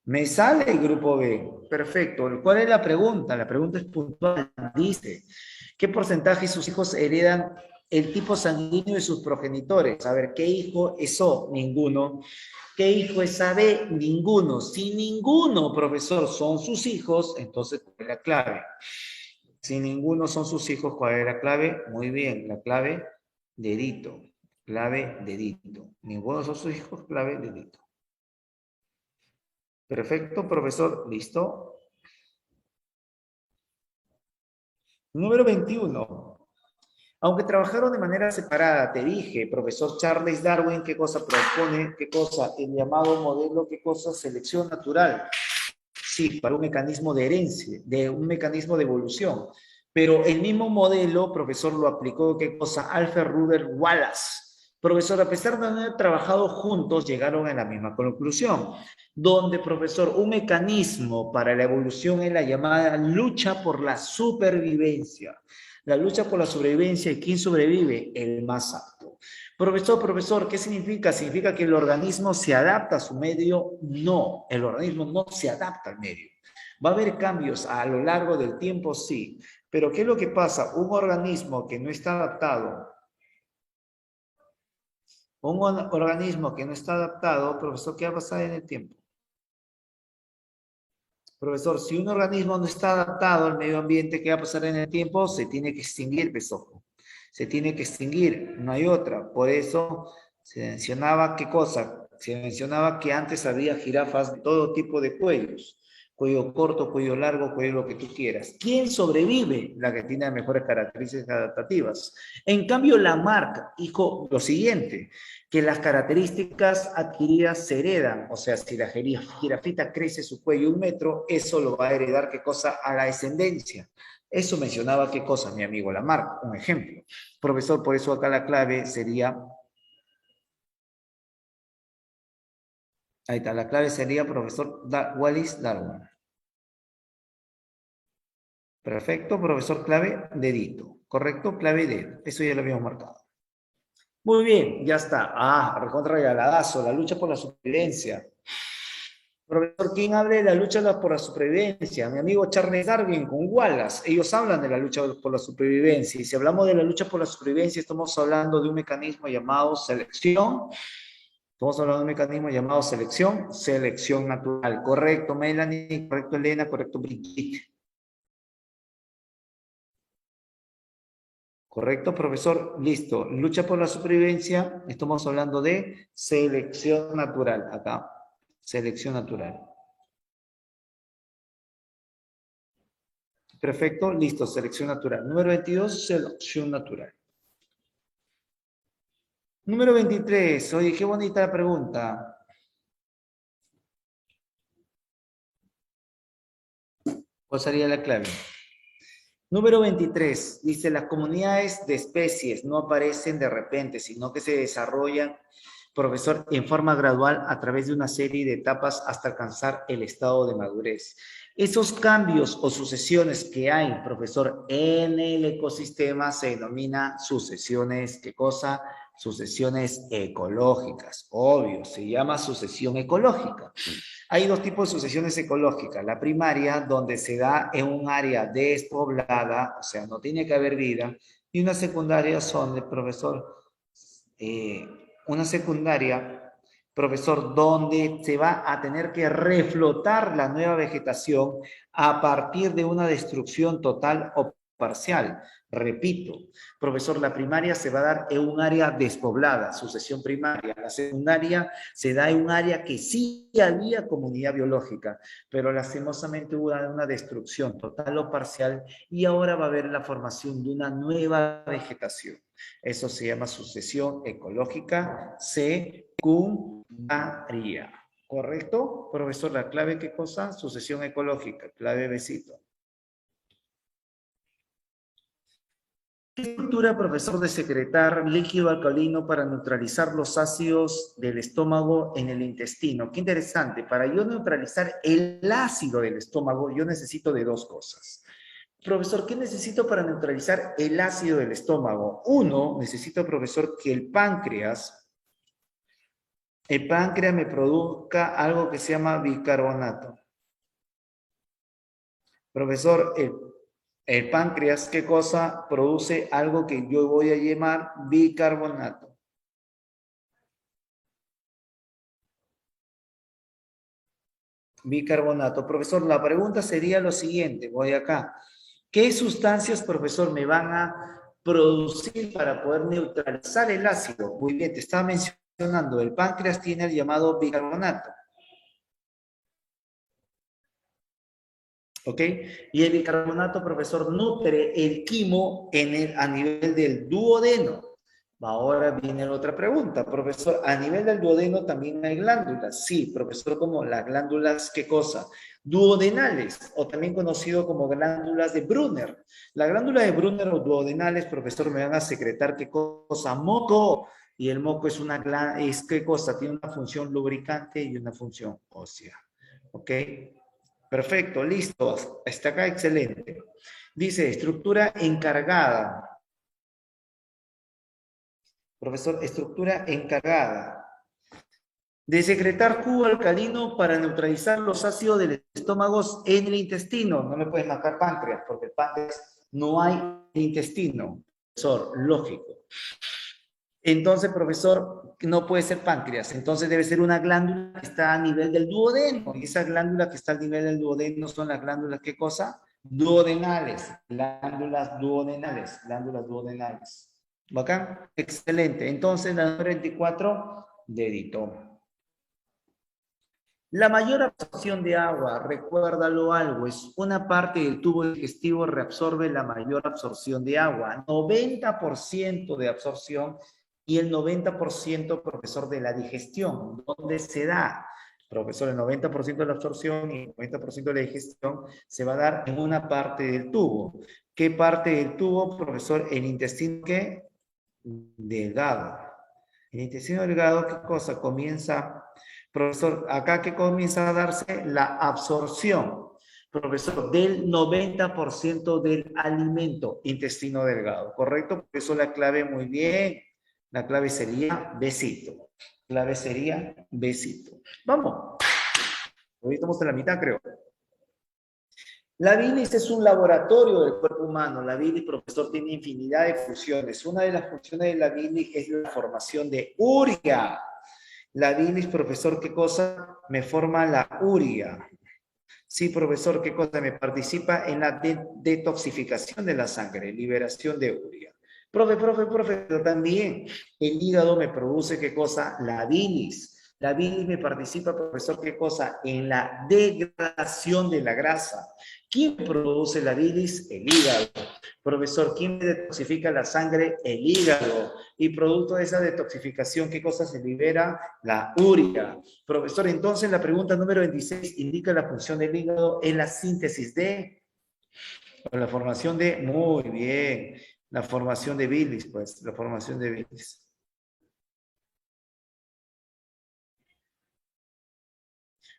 Me sale el grupo B. Perfecto. ¿Cuál es la pregunta? La pregunta es puntual. Dice, ¿qué porcentaje de sus hijos heredan el tipo sanguíneo de sus progenitores? A ver, ¿qué hijo es O? Ninguno. ¿Qué hijo es AB? Ninguno. Si ninguno, profesor, son sus hijos, entonces, ¿cuál es la clave? Si ninguno son sus hijos, ¿cuál es la clave? Muy bien, la clave, dedito. Clave, dedito. Ninguno son sus hijos, clave, dedito. Perfecto, profesor. ¿Listo? Número 21. Aunque trabajaron de manera separada, te dije, profesor Charles Darwin, ¿qué cosa propone? ¿Qué cosa? El llamado modelo, ¿qué cosa? Selección natural. Sí, para un mecanismo de herencia, de un mecanismo de evolución. Pero el mismo modelo, profesor, lo aplicó, ¿qué cosa? Alfred Russel Wallace. Profesor, a pesar de no haber trabajado juntos, llegaron a la misma conclusión, donde, profesor, un mecanismo para la evolución es la llamada lucha por la supervivencia. La lucha por la sobrevivencia, ¿y quién sobrevive? El más apto. Profesor, ¿qué significa? ¿Significa que el organismo se adapta a su medio? No, el organismo no se adapta al medio. ¿Va a haber cambios a lo largo del tiempo? Sí. Pero ¿qué es lo que pasa? Un organismo que no está adaptado, profesor, ¿qué va a pasar en el tiempo? Profesor, si un organismo no está adaptado al medio ambiente, ¿qué va a pasar en el tiempo? Se tiene que extinguir, pesojo. Se tiene que extinguir, no hay otra. Por eso se mencionaba, ¿qué cosa? Se mencionaba que antes había jirafas de todo tipo de cuellos. Cuello corto, cuello largo, cuello lo que tú quieras. ¿Quién sobrevive? La que tiene las mejores características adaptativas. En cambio, la marca dijo lo siguiente, que las características adquiridas se heredan, o sea, si la jirafita crece su cuello 1 metro, eso lo va a heredar, ¿qué cosa? A la descendencia. Eso mencionaba, ¿qué cosa? Mi amigo Lamarck, un ejemplo. Profesor, por eso acá la clave sería, ahí está, la clave sería profesor Wallis Darwin. Perfecto, profesor clave, dedito. Correcto, clave, dedo. Eso ya lo habíamos marcado. Muy bien, ya está. Ah, recontra regaladazo, la lucha por la supervivencia. Profesor, ¿quién habla de la lucha por la supervivencia? Mi amigo Charles Darwin con Wallace. Ellos hablan de la lucha por la supervivencia. Y si hablamos de la lucha por la supervivencia, estamos hablando de un mecanismo llamado selección. Estamos hablando de un mecanismo llamado selección, selección natural. Correcto, Melanie, correcto, Elena, correcto, Brigitte. Correcto, profesor. Listo. Lucha por la supervivencia. Estamos hablando de selección natural. Acá. Selección natural. Perfecto. Listo. Selección natural. Número 22, selección natural. Número 23. Oye, qué bonita la pregunta. ¿Cuál sería la clave? Número 23. Dice, las comunidades de especies no aparecen de repente, sino que se desarrollan, profesor, en forma gradual a través de una serie de etapas hasta alcanzar el estado de madurez. Esos cambios o sucesiones que hay, profesor, en el ecosistema se denomina sucesiones, ¿qué cosa? Sucesiones ecológicas. Obvio, se llama sucesión ecológica. Hay dos tipos de sucesiones ecológicas. La primaria, donde se da en un área despoblada, o sea, no tiene que haber vida, y una secundaria son, el profesor, eh, una secundaria, profesor, donde se va a tener que reflotar la nueva vegetación a partir de una destrucción total o parcial. Repito, profesor, la primaria se va a dar en un área despoblada, sucesión primaria. La secundaria se da en un área que sí había comunidad biológica, pero lastimosamente hubo una destrucción total o parcial y ahora va a haber la formación de una nueva vegetación. Eso se llama sucesión ecológica secundaria. ¿Correcto? Profesor, la clave, ¿qué cosa? Sucesión ecológica, clave besito. ¿Qué estructura, profesor, de secretar líquido alcalino para neutralizar los ácidos del estómago en el intestino? Qué interesante. Para yo neutralizar el ácido del estómago, yo necesito de dos cosas. Profesor, ¿qué necesito para neutralizar el ácido del estómago? Uno, necesito, profesor, que el páncreas me produzca algo que se llama bicarbonato. Profesor, el páncreas, ¿qué cosa? Produce algo que yo voy a llamar bicarbonato. Bicarbonato. Profesor, la pregunta sería lo siguiente, voy acá. ¿Qué sustancias, profesor, me van a producir para poder neutralizar el ácido? Muy bien, te estaba mencionando, el páncreas tiene el llamado bicarbonato. ¿Ok? Y el bicarbonato, profesor, nutre el quimo a nivel del duodeno. Ahora viene la otra pregunta, profesor. A nivel del duodeno también hay glándulas. Sí, profesor, como las glándulas, ¿qué cosa? Duodenales, o también conocido como glándulas de Brunner. La glándula de Brunner o duodenales, profesor, me van a secretar qué cosa, moco. Y el moco es qué cosa, tiene una función lubricante y una función ósea. ¿Ok? Perfecto, listo. Está acá, excelente. Dice, estructura encargada. Profesor, estructura encargada de secretar jugo alcalino para neutralizar los ácidos del estómago en el intestino. No me puedes marcar páncreas, porque el páncreas no hay intestino. Profesor, lógico. Entonces, profesor, no puede ser páncreas. Entonces debe ser una glándula que está a nivel del duodeno. Y esa glándula que está a nivel del duodeno son las glándulas, ¿qué cosa? Duodenales. Glándulas duodenales. Glándulas duodenales. ¿Bacán? Excelente. Entonces, la número 24, dedito. La mayor absorción de agua, recuérdalo algo, es una parte del tubo digestivo reabsorbe la mayor absorción de agua, 90% de absorción y el 90%, profesor, de la digestión. ¿Dónde se da? Profesor, el 90% de la absorción y el 90% de la digestión se va a dar en una parte del tubo. ¿Qué parte del tubo, profesor? El intestino, ¿qué? Delgado. El intestino delgado, ¿qué cosa? Comienza, profesor, acá que comienza a darse la absorción, profesor, del 90% del alimento, intestino delgado, ¿correcto? Por eso la clave, muy bien, la clave sería besito. Clave sería besito. Vamos, hoy estamos en la mitad, creo. La bilis es un laboratorio del cuerpo humano. La bilis, profesor, tiene infinidad de funciones. Una de las funciones de la bilis es la formación de urea. La bilis, profesor, ¿qué cosa? Me forma la urea. Sí, profesor, ¿qué cosa? Me participa en la detoxificación de la sangre, liberación de urea. Profe, pero también el hígado me produce, ¿qué cosa? La bilis. La bilis me participa, profesor, ¿qué cosa? En la degradación de la grasa. ¿Quién produce la bilis? El hígado. Profesor, ¿quién detoxifica la sangre? El hígado. Y producto de esa detoxificación, ¿qué cosa se libera? La urea. Profesor, entonces la pregunta número 26 indica la función del hígado en la síntesis de, o la formación de, muy bien, la formación de bilis, pues, la formación de bilis.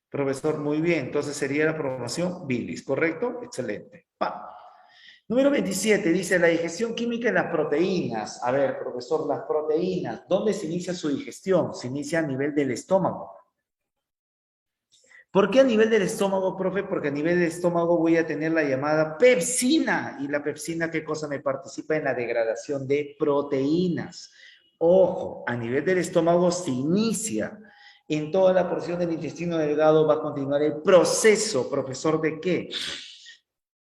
Profesor, muy bien, entonces sería la formación bilis, ¿correcto? Excelente. Va. Número 27 dice la digestión química de las proteínas. A ver, profesor, las proteínas, ¿dónde se inicia su digestión? Se inicia a nivel del estómago. ¿Por qué a nivel del estómago, profe? Porque a nivel del estómago voy a tener la llamada pepsina. ¿Y la pepsina qué cosa me participa en la degradación de proteínas? Ojo, a nivel del estómago se inicia. En toda la porción del intestino delgado va a continuar el proceso, profesor, ¿de qué?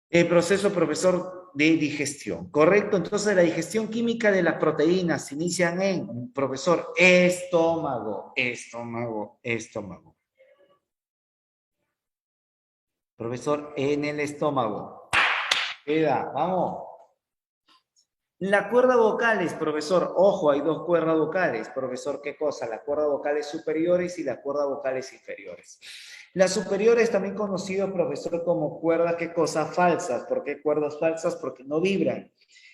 El proceso, profesor, de digestión, ¿correcto? Entonces, la digestión química de las proteínas se inician en, profesor, estómago, estómago, estómago. Profesor, en el estómago. Queda, vamos. La cuerda vocales, profesor. Ojo, hay dos cuerdas vocales. Profesor, ¿qué cosa? Las cuerdas vocales superiores y las cuerdas vocales inferiores. Las superiores también conocido, profesor, como cuerdas, ¿qué cosa? Falsas. ¿Por qué cuerdas falsas? Porque no vibran.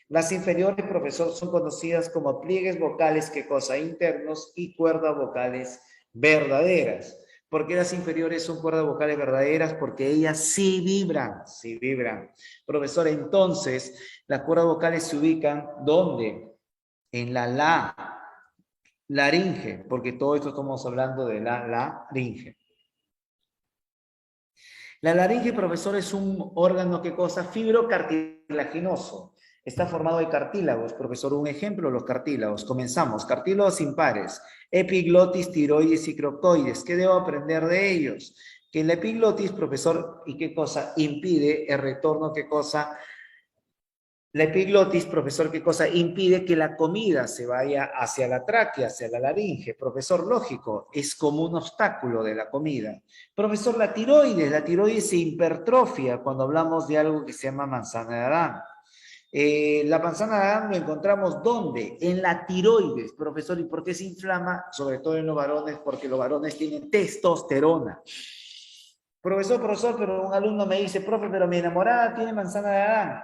Las inferiores, profesor, son conocidas como pliegues vocales, ¿qué cosa? Internos y cuerdas vocales verdaderas. ¿Por qué las inferiores son cuerdas vocales verdaderas? Porque ellas sí vibran, sí vibran. Profesor, entonces, las cuerdas vocales se ubican, ¿dónde? En la laringe, porque todo esto estamos hablando de la laringe. La laringe, profesor, es un órgano, ¿qué cosa? Fibrocartilaginoso. Está formado de cartílagos. Profesor, un ejemplo, los cartílagos. Comenzamos. Cartílagos impares. Epiglotis, tiroides y crocoides. ¿Qué debo aprender de ellos? Que el epiglotis, profesor, ¿y qué cosa? Impide el retorno, ¿qué cosa? La epiglotis, profesor, ¿qué cosa? Impide que la comida se vaya hacia la tráquea, hacia la laringe. Profesor, lógico, es como un obstáculo de la comida. Profesor, la tiroides se hipertrofia cuando hablamos de algo que se llama manzana de Adán. La manzana de Adán lo encontramos ¿dónde? En la tiroides, profesor. ¿Y por qué se inflama? Sobre todo en los varones, porque los varones tienen testosterona. Profesor, pero un alumno me dice, profe, pero mi enamorada tiene manzana de Adán.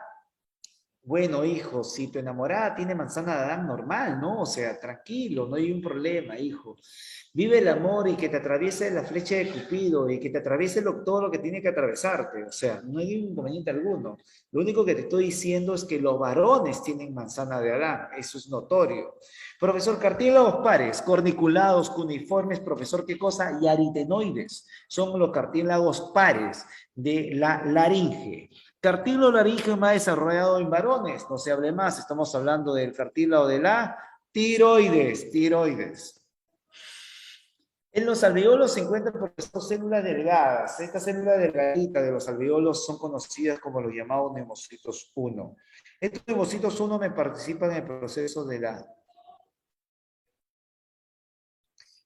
Bueno, hijo, si tu enamorada tiene manzana de Adán, normal, ¿no? O sea, tranquilo, no hay un problema, hijo. Vive el amor y que te atraviese la flecha de Cupido y que te atraviese todo lo que tiene que atravesarte. O sea, no hay inconveniente alguno. Lo único que te estoy diciendo es que los varones tienen manzana de Adán. Eso es notorio. Profesor, cartílagos pares, corniculados, cuneiformes, profesor, ¿qué cosa? Y aritenoides. Son los cartílagos pares de la laringe. Cartílago laríngeo más desarrollado en varones, no se hable más, estamos hablando del cartílago de la tiroides. En los alveolos se encuentran por estas células delgadas. Estas células delgaditas de los alveolos son conocidas como los llamados neumocitos 1. Estos neumocitos 1 me participan en el proceso de la...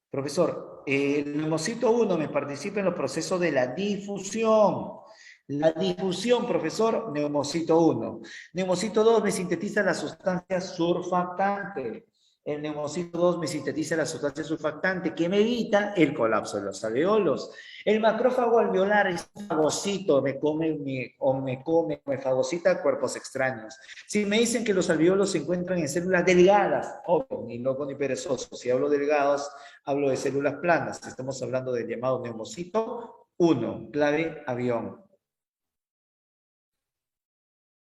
Profesor, el neumocito 1 me participa en los procesos de la difusión. La difusión, profesor, neumocito 1. Neumocito 2 me sintetiza la sustancia surfactante. El neumocito 2 me sintetiza la sustancia surfactante que me evita el colapso de los alveolos. El macrófago alveolar es un fagocito, me fagocita cuerpos extraños. Si me dicen que los alveolos se encuentran en células delgadas, obvio, ni loco ni perezoso. Si hablo delgados, hablo de células planas. Estamos hablando del llamado neumocito 1, clave avión.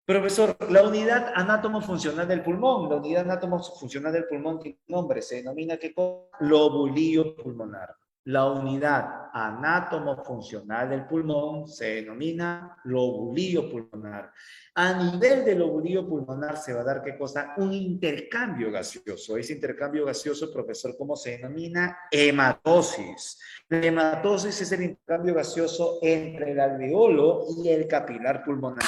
Profesor, la unidad anátomo-funcional del pulmón. La unidad anátomo-funcional del pulmón tiene nombre, se denomina ¿qué cosa? Lobulillo pulmonar. La unidad anátomo-funcional del pulmón se denomina lobulillo pulmonar. A nivel del lobulillo pulmonar se va a dar ¿qué cosa? Un intercambio gaseoso. Ese intercambio gaseoso, profesor, ¿cómo se denomina? Hematosis. La hematosis es el intercambio gaseoso entre el alveolo y el capilar pulmonar.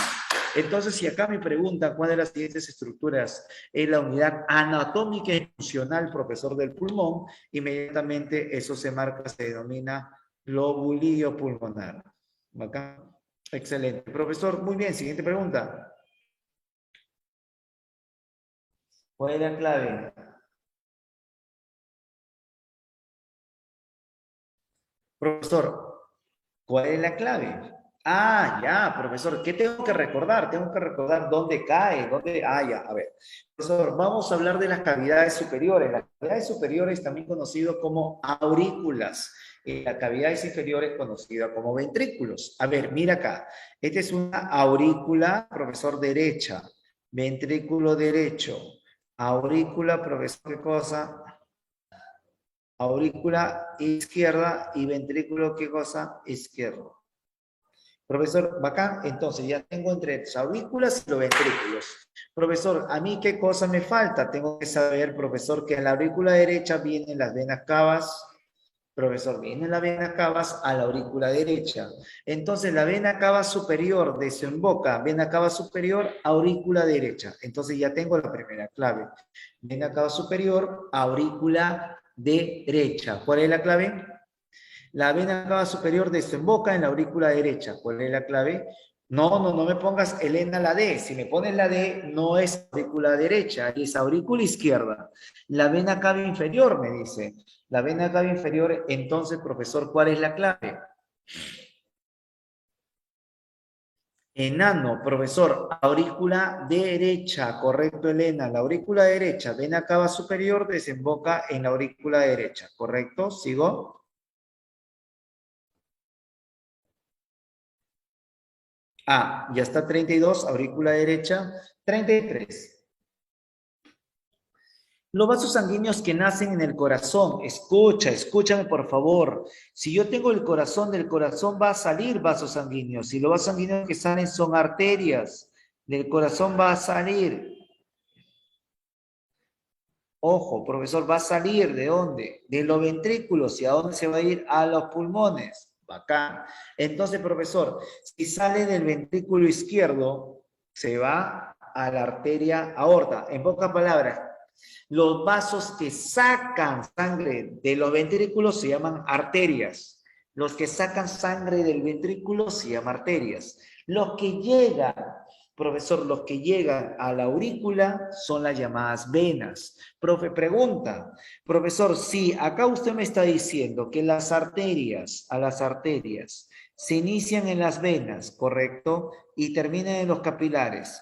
Entonces, si acá me preguntan cuál de las siguientes estructuras es la unidad anatómica y funcional, profesor del pulmón, inmediatamente eso se marca, se denomina lobulillo pulmonar. ¿Acá? Excelente. Profesor, muy bien. Siguiente pregunta. ¿Cuál es la clave? Profesor, ¿cuál es la clave? Ah, ya, profesor, ¿qué tengo que recordar? Tengo que recordar dónde cae, dónde... Ah, ya, a ver. Profesor, vamos a hablar de las cavidades superiores. Las cavidades superiores, también conocido como aurículas. La cavidad inferior es conocida como ventrículos. A ver, mira acá. Esta es una aurícula, profesor, derecha. Ventrículo derecho. Aurícula, profesor, ¿qué cosa? Aurícula izquierda y ventrículo, ¿qué cosa? Izquierdo. Profesor, bacán, entonces ya tengo entre las aurículas y los ventrículos. Profesor, ¿a mí qué cosa me falta? Tengo que saber, profesor, que en la aurícula derecha vienen las venas cavas. Profesor, viene la vena cavas a la aurícula derecha. Entonces, la vena cava superior desemboca, vena cava superior, aurícula derecha. Entonces, ya tengo la primera clave. Vena cava superior, aurícula derecha. ¿Cuál es la clave? La vena cava superior desemboca en la aurícula derecha. ¿Cuál es la clave? No me pongas Elena la D. Si me pones la D, no es aurícula derecha, es aurícula izquierda. La vena cava inferior, me dice. La vena cava inferior, entonces, profesor, ¿cuál es la clave? Enano, profesor, aurícula derecha, correcto, Elena. La aurícula derecha, vena cava superior, desemboca en la aurícula derecha, ¿correcto? ¿Sigo? Ah, ya está 32, aurícula derecha. 33. Los vasos sanguíneos que nacen en el corazón. Escúchame por favor. Si yo tengo el corazón, del corazón va a salir vasos sanguíneos. Si los vasos sanguíneos que salen son arterias, del corazón va a salir. Ojo, profesor, va a salir ¿de dónde? De los ventrículos. ¿Y a dónde se va a ir? A los pulmones. Bacán. Entonces, profesor, si sale del ventrículo izquierdo, se va a la arteria aorta. En pocas palabras, los vasos que sacan sangre de los ventrículos se llaman arterias. Los que sacan sangre del ventrículo se llaman arterias. Los que llegan, profesor, los que llegan a la aurícula son las llamadas venas. Profe, pregunta, profesor, sí, acá usted me está diciendo que las arterias, se inician en las venas, ¿correcto? Y terminan en los capilares.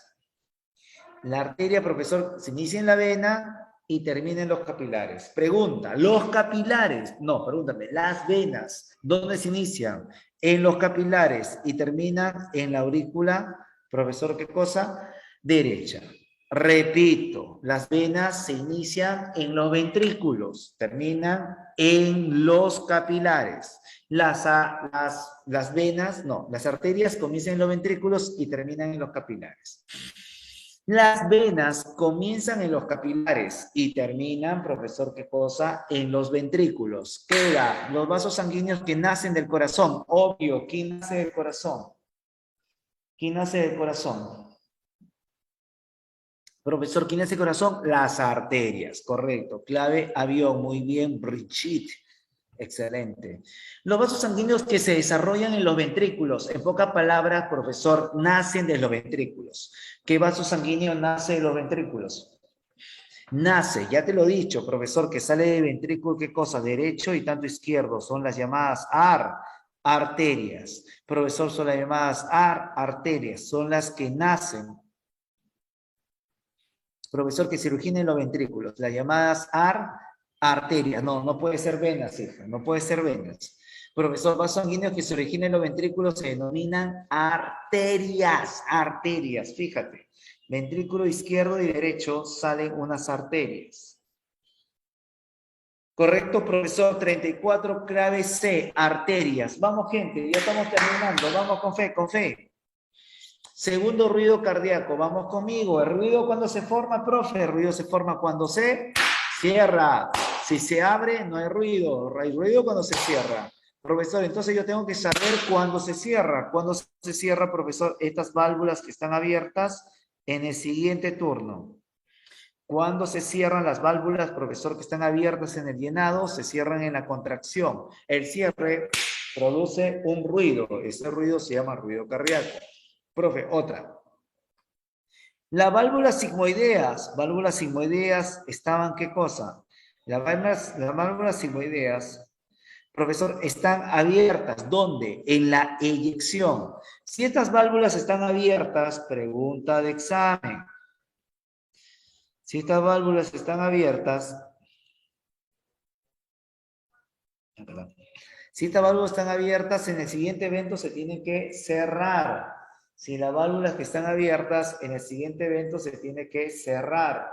La arteria, profesor, se inicia en la vena y termina en los capilares. Pregunta, los capilares, no, pregúntame, las venas, ¿dónde se inician? En los capilares y terminan en la aurícula, profesor, ¿qué cosa? Derecha. Repito, las venas se inician en los ventrículos, terminan en los capilares. Las venas, no, las arterias comienzan en los ventrículos y terminan en los capilares. Las venas comienzan en los capilares y terminan, profesor, ¿qué cosa? En los ventrículos. Queda los vasos sanguíneos que nacen del corazón. Obvio, ¿quién nace del corazón? ¿Quién nace del corazón? Profesor, ¿quién nace del corazón? Las arterias, correcto. Clave, avión, muy bien, Brigitte. Excelente. Los vasos sanguíneos que se desarrollan en los ventrículos, en pocas palabras, profesor, nacen de los ventrículos. ¿Qué vaso sanguíneo nace de los ventrículos? Nace, ya te lo he dicho, profesor, que sale de ventrículo, ¿qué cosa? Derecho y tanto izquierdo, son las llamadas arterias. Profesor, son las llamadas arterias, son las que nacen. Profesor, que se originan en los ventrículos, las llamadas arterias, no puede ser venas, hija, no puede ser venas. Profesor, vasos sanguíneos que se originan en los ventrículos se denominan arterias, fíjate. Ventrículo izquierdo y derecho salen unas arterias. Correcto, profesor, 34, clave C, arterias. Vamos, gente, ya estamos terminando, vamos con fe. Segundo ruido cardíaco, vamos conmigo. ¿El ruido cuando se forma, profe? El ruido se forma cuando se cierra. Si se abre, no hay ruido. Hay ruido cuando se cierra. Profesor, entonces yo tengo que saber cuándo se cierra. ¿Cuándo se cierra, profesor, estas válvulas que están abiertas? En el siguiente turno. ¿Cuándo se cierran las válvulas, profesor, que están abiertas en el llenado? Se cierran en la contracción. El cierre produce un ruido. Ese ruido se llama ruido cardíaco. Profe, otra. Las válvulas sigmoideas estaban, ¿qué cosa? Las válvulas sigmoideas, profesor, están abiertas. ¿Dónde? En la eyección. Si estas válvulas están abiertas, pregunta de examen. Si estas válvulas están abiertas, en el siguiente evento se tienen que cerrar. Si las válvulas que están abiertas, en el siguiente evento se tiene que cerrar.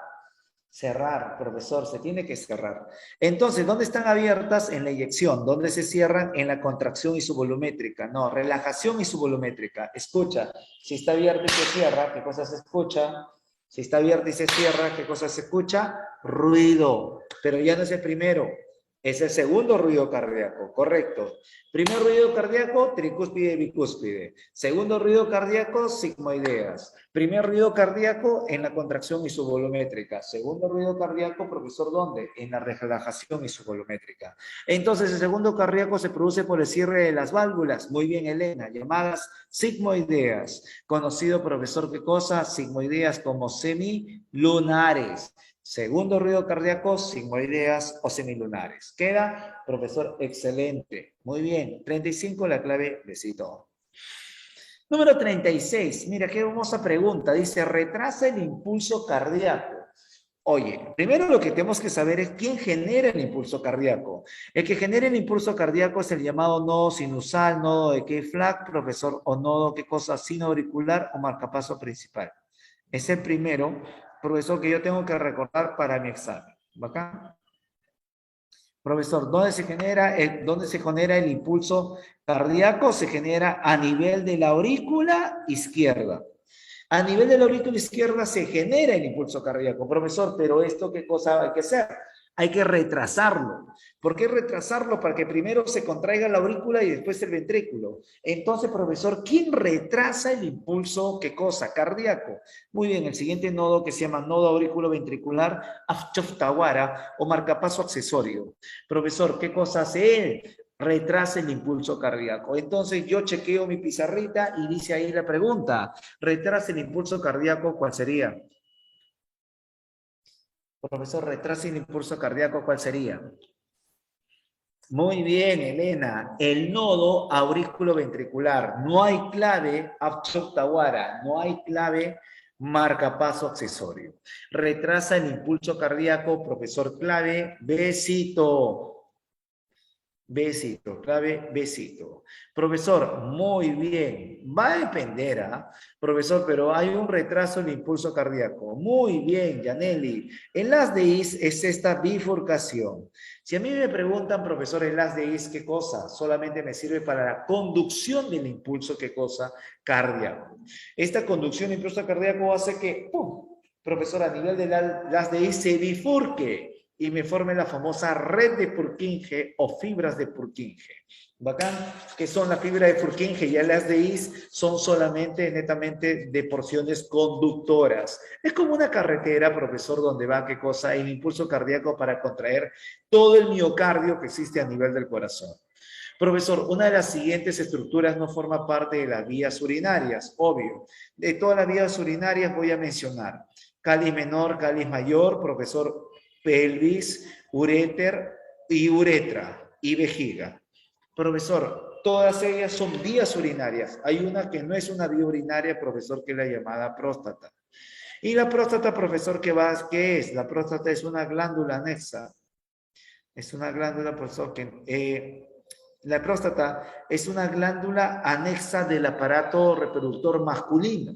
Cerrar, profesor, se tiene que cerrar. Entonces, ¿dónde están abiertas? En la eyección. ¿Dónde se cierran? En la contracción isovolumétrica. No, relajación isovolumétrica. Escucha, si está abierta y se cierra, ¿qué cosa se escucha? Si está abierta y se cierra, ¿qué cosa se escucha? Ruido. Pero ya no es el primero. Es el segundo ruido cardíaco, correcto. Primer ruido cardíaco, tricúspide y bicúspide. Segundo ruido cardíaco, sigmoideas. Primer ruido cardíaco en la contracción isovolumétrica. Segundo ruido cardíaco, profesor, ¿dónde? En la relajación isovolumétrica. Entonces, el segundo cardíaco se produce por el cierre de las válvulas. Muy bien, Elena, llamadas sigmoideas. Conocido, profesor, ¿qué cosa? Sigmoideas como semilunares. Segundo ruido cardíaco, sigmoideas o semilunares. ¿Queda? Profesor, excelente. Muy bien. 35, la clave, besito. Número 36. Mira, qué hermosa pregunta. Dice, retrasa el impulso cardíaco. Oye, primero lo que tenemos que saber es quién genera el impulso cardíaco. El que genera el impulso cardíaco es el llamado nodo sinusal, nodo de Key-Flack, profesor, o nodo, ¿qué cosa? Sinoauricular o marcapaso principal. Es el primero, profesor, que yo tengo que recordar para mi examen. ¿Bacán? Profesor, ¿dónde se genera el impulso cardíaco? Se genera a nivel de la aurícula izquierda. A nivel de la aurícula izquierda se genera el impulso cardíaco. Profesor, pero ¿esto qué cosa hay que hacer? Hay que retrasarlo. ¿Por qué retrasarlo? Para que primero se contraiga la aurícula y después el ventrículo. Entonces, profesor, ¿quién retrasa el impulso? ¿Qué cosa? Cardíaco. Muy bien, el siguiente nodo que se llama nodo auriculoventricular Afchoftawara o marcapaso accesorio. Profesor, ¿qué cosa hace él? Retrasa el impulso cardíaco. Entonces yo chequeo mi pizarrita y dice ahí la pregunta. Retrasa el impulso cardíaco, ¿cuál sería? Profesor, retrasa el impulso cardíaco, ¿cuál sería? Muy bien, Elena. El nodo auriculoventricular. No hay clave Afchoftawara, no hay clave marcapaso accesorio. Retrasa el impulso cardíaco, profesor clave, besito. Besito, clave, besito. Profesor, muy bien. Va a depender, ¿ah? Profesor, pero hay un retraso en el impulso cardíaco. Muy bien, Yaneli. El haz de Is es esta bifurcación. Si a mí me preguntan, profesor, el haz de Is, ¿qué cosa? Solamente me sirve para la conducción del impulso, ¿qué cosa? Cardíaco. Esta conducción del impulso cardíaco hace que, ¡pum! Profesor, a nivel del haz de Is se bifurque y me forme la famosa red de Purkinje o fibras de Purkinje. Bacán, que son la fibra de Purkinje y las de Is son solamente, netamente, de porciones conductoras. Es como una carretera, profesor, donde va, ¿qué cosa? El impulso cardíaco para contraer todo el miocardio que existe a nivel del corazón. Profesor, una de las siguientes estructuras no forma parte de las vías urinarias, obvio. De todas las vías urinarias voy a mencionar cáliz menor, cáliz mayor, profesor, pelvis, uréter y uretra y vejiga. Profesor, todas ellas son vías urinarias. Hay una que no es una vía urinaria, profesor, que es la llamada próstata. Y la próstata, profesor, ¿qué es? La próstata es una glándula anexa. Es una glándula, profesor, que la próstata es una glándula anexa del aparato reproductor masculino.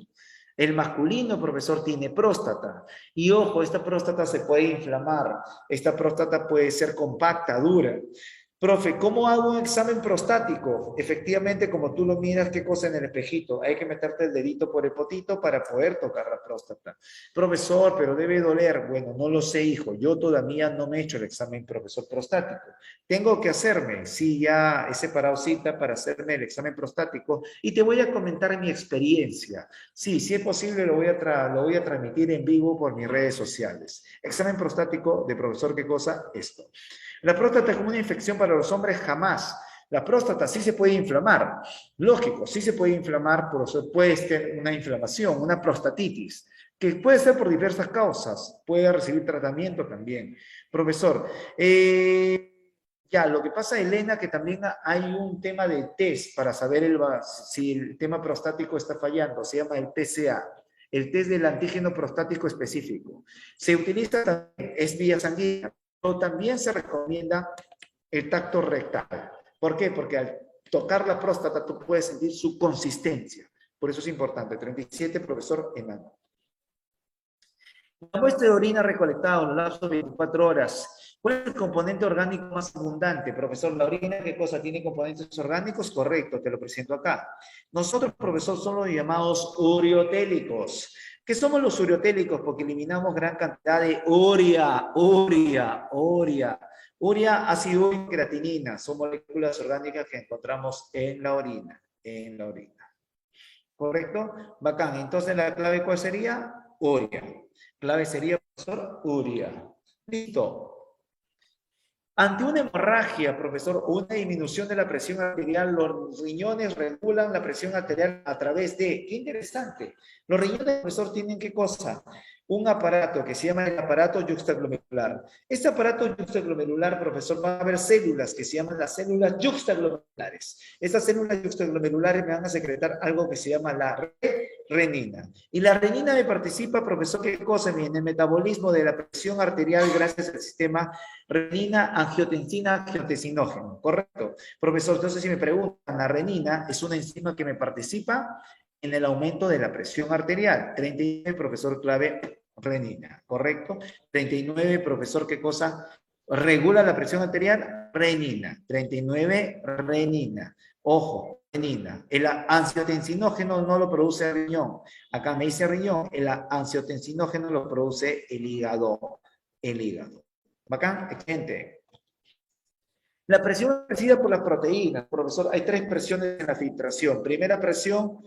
El masculino, profesor, tiene próstata. Y ojo, esta próstata se puede inflamar. Esta próstata puede ser compacta, dura. Profe, ¿cómo hago un examen prostático? Efectivamente, como tú lo miras, ¿qué cosa en el espejito? Hay que meterte el dedito por el potito para poder tocar la próstata. Profesor, pero debe doler. Bueno, no lo sé, hijo. Yo todavía no me he hecho el examen, profesor, prostático. Tengo que hacerme, sí, ya he separado cita para hacerme el examen prostático y te voy a comentar mi experiencia. Sí, si es posible, lo voy a transmitir en vivo por mis redes sociales. Examen prostático de profesor, ¿qué cosa? Esto. La próstata como una infección para los hombres, jamás. La próstata sí se puede inflamar. Lógico, sí se puede inflamar, por eso puede ser una inflamación, una prostatitis, que puede ser por diversas causas. Puede recibir tratamiento también. Profesor, ya, lo que pasa, Elena, que también hay un tema de test para saber si el tema prostático está fallando. Se llama el TCA, el test del antígeno prostático específico. Se utiliza también, es vía sanguínea, pero también se recomienda el tacto rectal. ¿Por qué? Porque al tocar la próstata tú puedes sentir su consistencia. Por eso es importante. 37, profesor enano. La muestra de orina recolectada en los lapsos de 24 horas. ¿Cuál es el componente orgánico más abundante? Profesor, ¿la orina qué cosa tiene componentes orgánicos? Correcto, te lo presento acá. Nosotros, profesor, somos los llamados ureotélicos. ¿Qué somos los ureotélicos? Porque eliminamos gran cantidad de urea. Urea, ácido úrico y creatinina. Son moléculas orgánicas que encontramos en la orina. ¿Correcto? Bacán. Entonces, ¿la clave cuál sería? Urea. Clave sería, profesor, urea. Listo. Ante una hemorragia, profesor, o una disminución de la presión arterial, los riñones regulan la presión arterial a través de, qué interesante, los riñones, profesor, tienen qué cosa, un aparato que se llama el aparato yuxtaglomerular. Este aparato yuxtaglomerular, profesor, va a haber células que se llaman las células yuxtaglomerares. Estas células yuxtaglomerulares me van a secretar algo que se llama la renina. Y la renina me participa, profesor, ¿qué cosa? En el metabolismo de la presión arterial gracias al sistema renina, angiotensina, angiotensinógeno, ¿correcto? Profesor, entonces si me preguntan, la renina es una enzima que me participa en el aumento de la presión arterial. 39, profesor clave, renina, ¿correcto? 39, profesor, ¿qué cosa? Regula la presión arterial, renina. 39, renina. Ojo, renina. El angiotensinógeno no lo produce el riñón. Acá me dice riñón, el angiotensinógeno lo produce el hígado. El hígado. Bacán, excelente. La presión ejercida por las proteínas, profesor, hay 3 presiones en la filtración. Primera presión,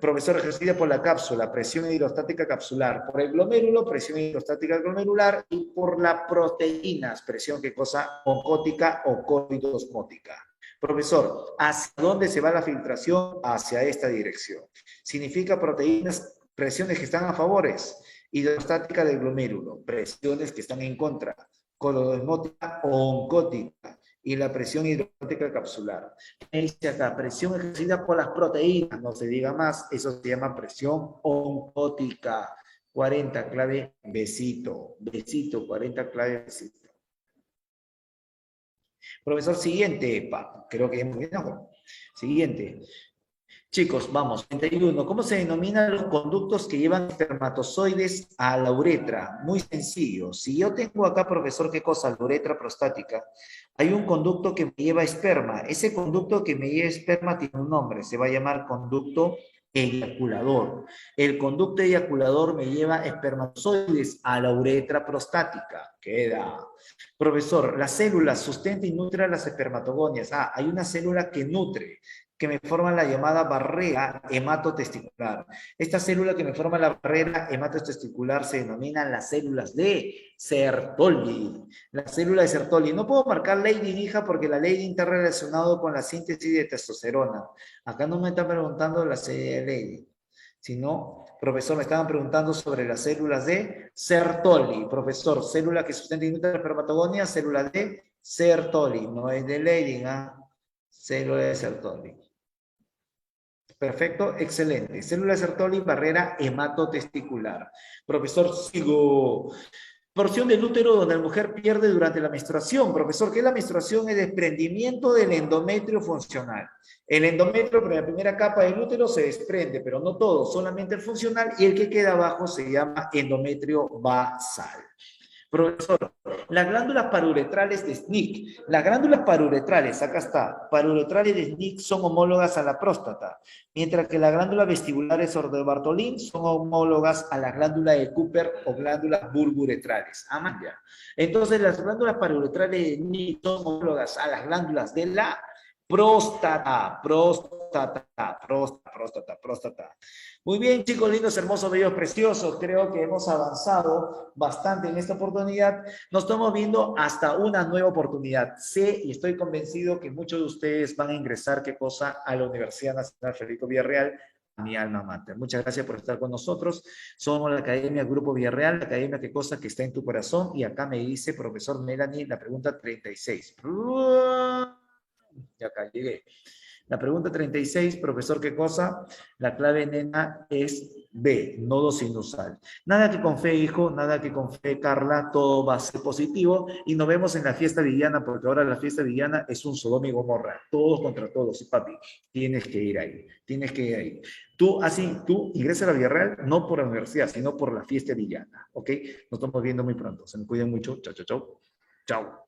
profesor, ejercida por la cápsula, presión hidrostática capsular. Por el glomérulo, presión hidrostática glomerular. Y por las proteínas, presión, ¿qué cosa? Oncótica o coidosmótica. Profesor, ¿hacia dónde se va la filtración? Hacia esta dirección. Significa proteínas, presiones que están a favores. Hidrostática del glomérulo, presiones que están en contra. Coidosmótica o oncótica y la presión hidrostática capsular. Dice acá, presión ejercida por las proteínas, no se diga más, eso se llama presión oncótica. 40, clave, besito, besito, 40, clave, besito. Profesor, siguiente, creo que hemos llegado. Siguiente. Chicos, vamos, 31. ¿Cómo se denominan los conductos que llevan espermatozoides a la uretra? Muy sencillo. Si yo tengo acá, profesor, ¿qué cosa? La uretra prostática. Hay un conducto que me lleva esperma. Ese conducto que me lleva esperma tiene un nombre. Se va a llamar conducto eyaculador. El conducto eyaculador me lleva espermatozoides a la uretra prostática. Queda. Profesor, las células sustenta y nutre a las espermatogonias. Hay una célula que nutre, que me forman la llamada barrera hematotesticular. Esta célula que me forma la barrera hematotesticular se denominan las células de Sertoli. La célula de Sertoli. No puedo marcar Leydig, hija, porque la Leydig está relacionado con la síntesis de testosterona. Acá no me están preguntando la serie de Leydig, sino, profesor, me estaban preguntando sobre las células de Sertoli. Profesor, célula que sustenta y nutre la espermatogonia, célula de Sertoli. No es de Leydig, célula de Sertoli. Perfecto, excelente. Célula de Sertoli, barrera hematotesticular. Profesor, sigo. Porción del útero donde la mujer pierde durante la menstruación. Profesor, ¿qué es la menstruación? El desprendimiento del endometrio funcional. El endometrio, la primera capa del útero, se desprende, pero no todo, solamente el funcional, y el que queda abajo se llama endometrio basal. Profesor, las glándulas paruretrales de Schnick. Las glándulas paruretrales, acá está, paruretrales de Schnick son homólogas a la próstata, mientras que las glándulas vestibulares de Bartolín son homólogas a la glándula de Cooper o glándulas bulburetrales. Ya. Entonces, las glándulas paruretrales de Schnick son homólogas a las glándulas de la próstata. Muy bien, chicos, lindos, hermosos, bellos, preciosos. Creo que hemos avanzado bastante en esta oportunidad. Nos estamos viendo hasta una nueva oportunidad. Sé y estoy convencido que muchos de ustedes van a ingresar, ¿qué cosa? A la Universidad Nacional Federico Villarreal, mi alma mater. Muchas gracias por estar con nosotros. Somos la Academia Grupo Villarreal, la Academia, ¿qué cosa? Que está en tu corazón. Y acá me dice, profesor Melanie, la pregunta 36. Y acá llegué. La pregunta 36, profesor, ¿qué cosa? La clave, nena, es B, nodo sinusal. Nada que con fe, hijo, nada que con fe, Carla, todo va a ser positivo y nos vemos en la fiesta villana, porque ahora la fiesta villana es un Sodoma y Gomorra, todos contra todos, y papi, tienes que ir ahí, tienes que ir ahí. Tú ingresas a la Villarreal, no por la universidad, sino por la fiesta villana, ¿ok? Nos estamos viendo muy pronto, se me cuiden mucho, chao, chao, chao. Chao.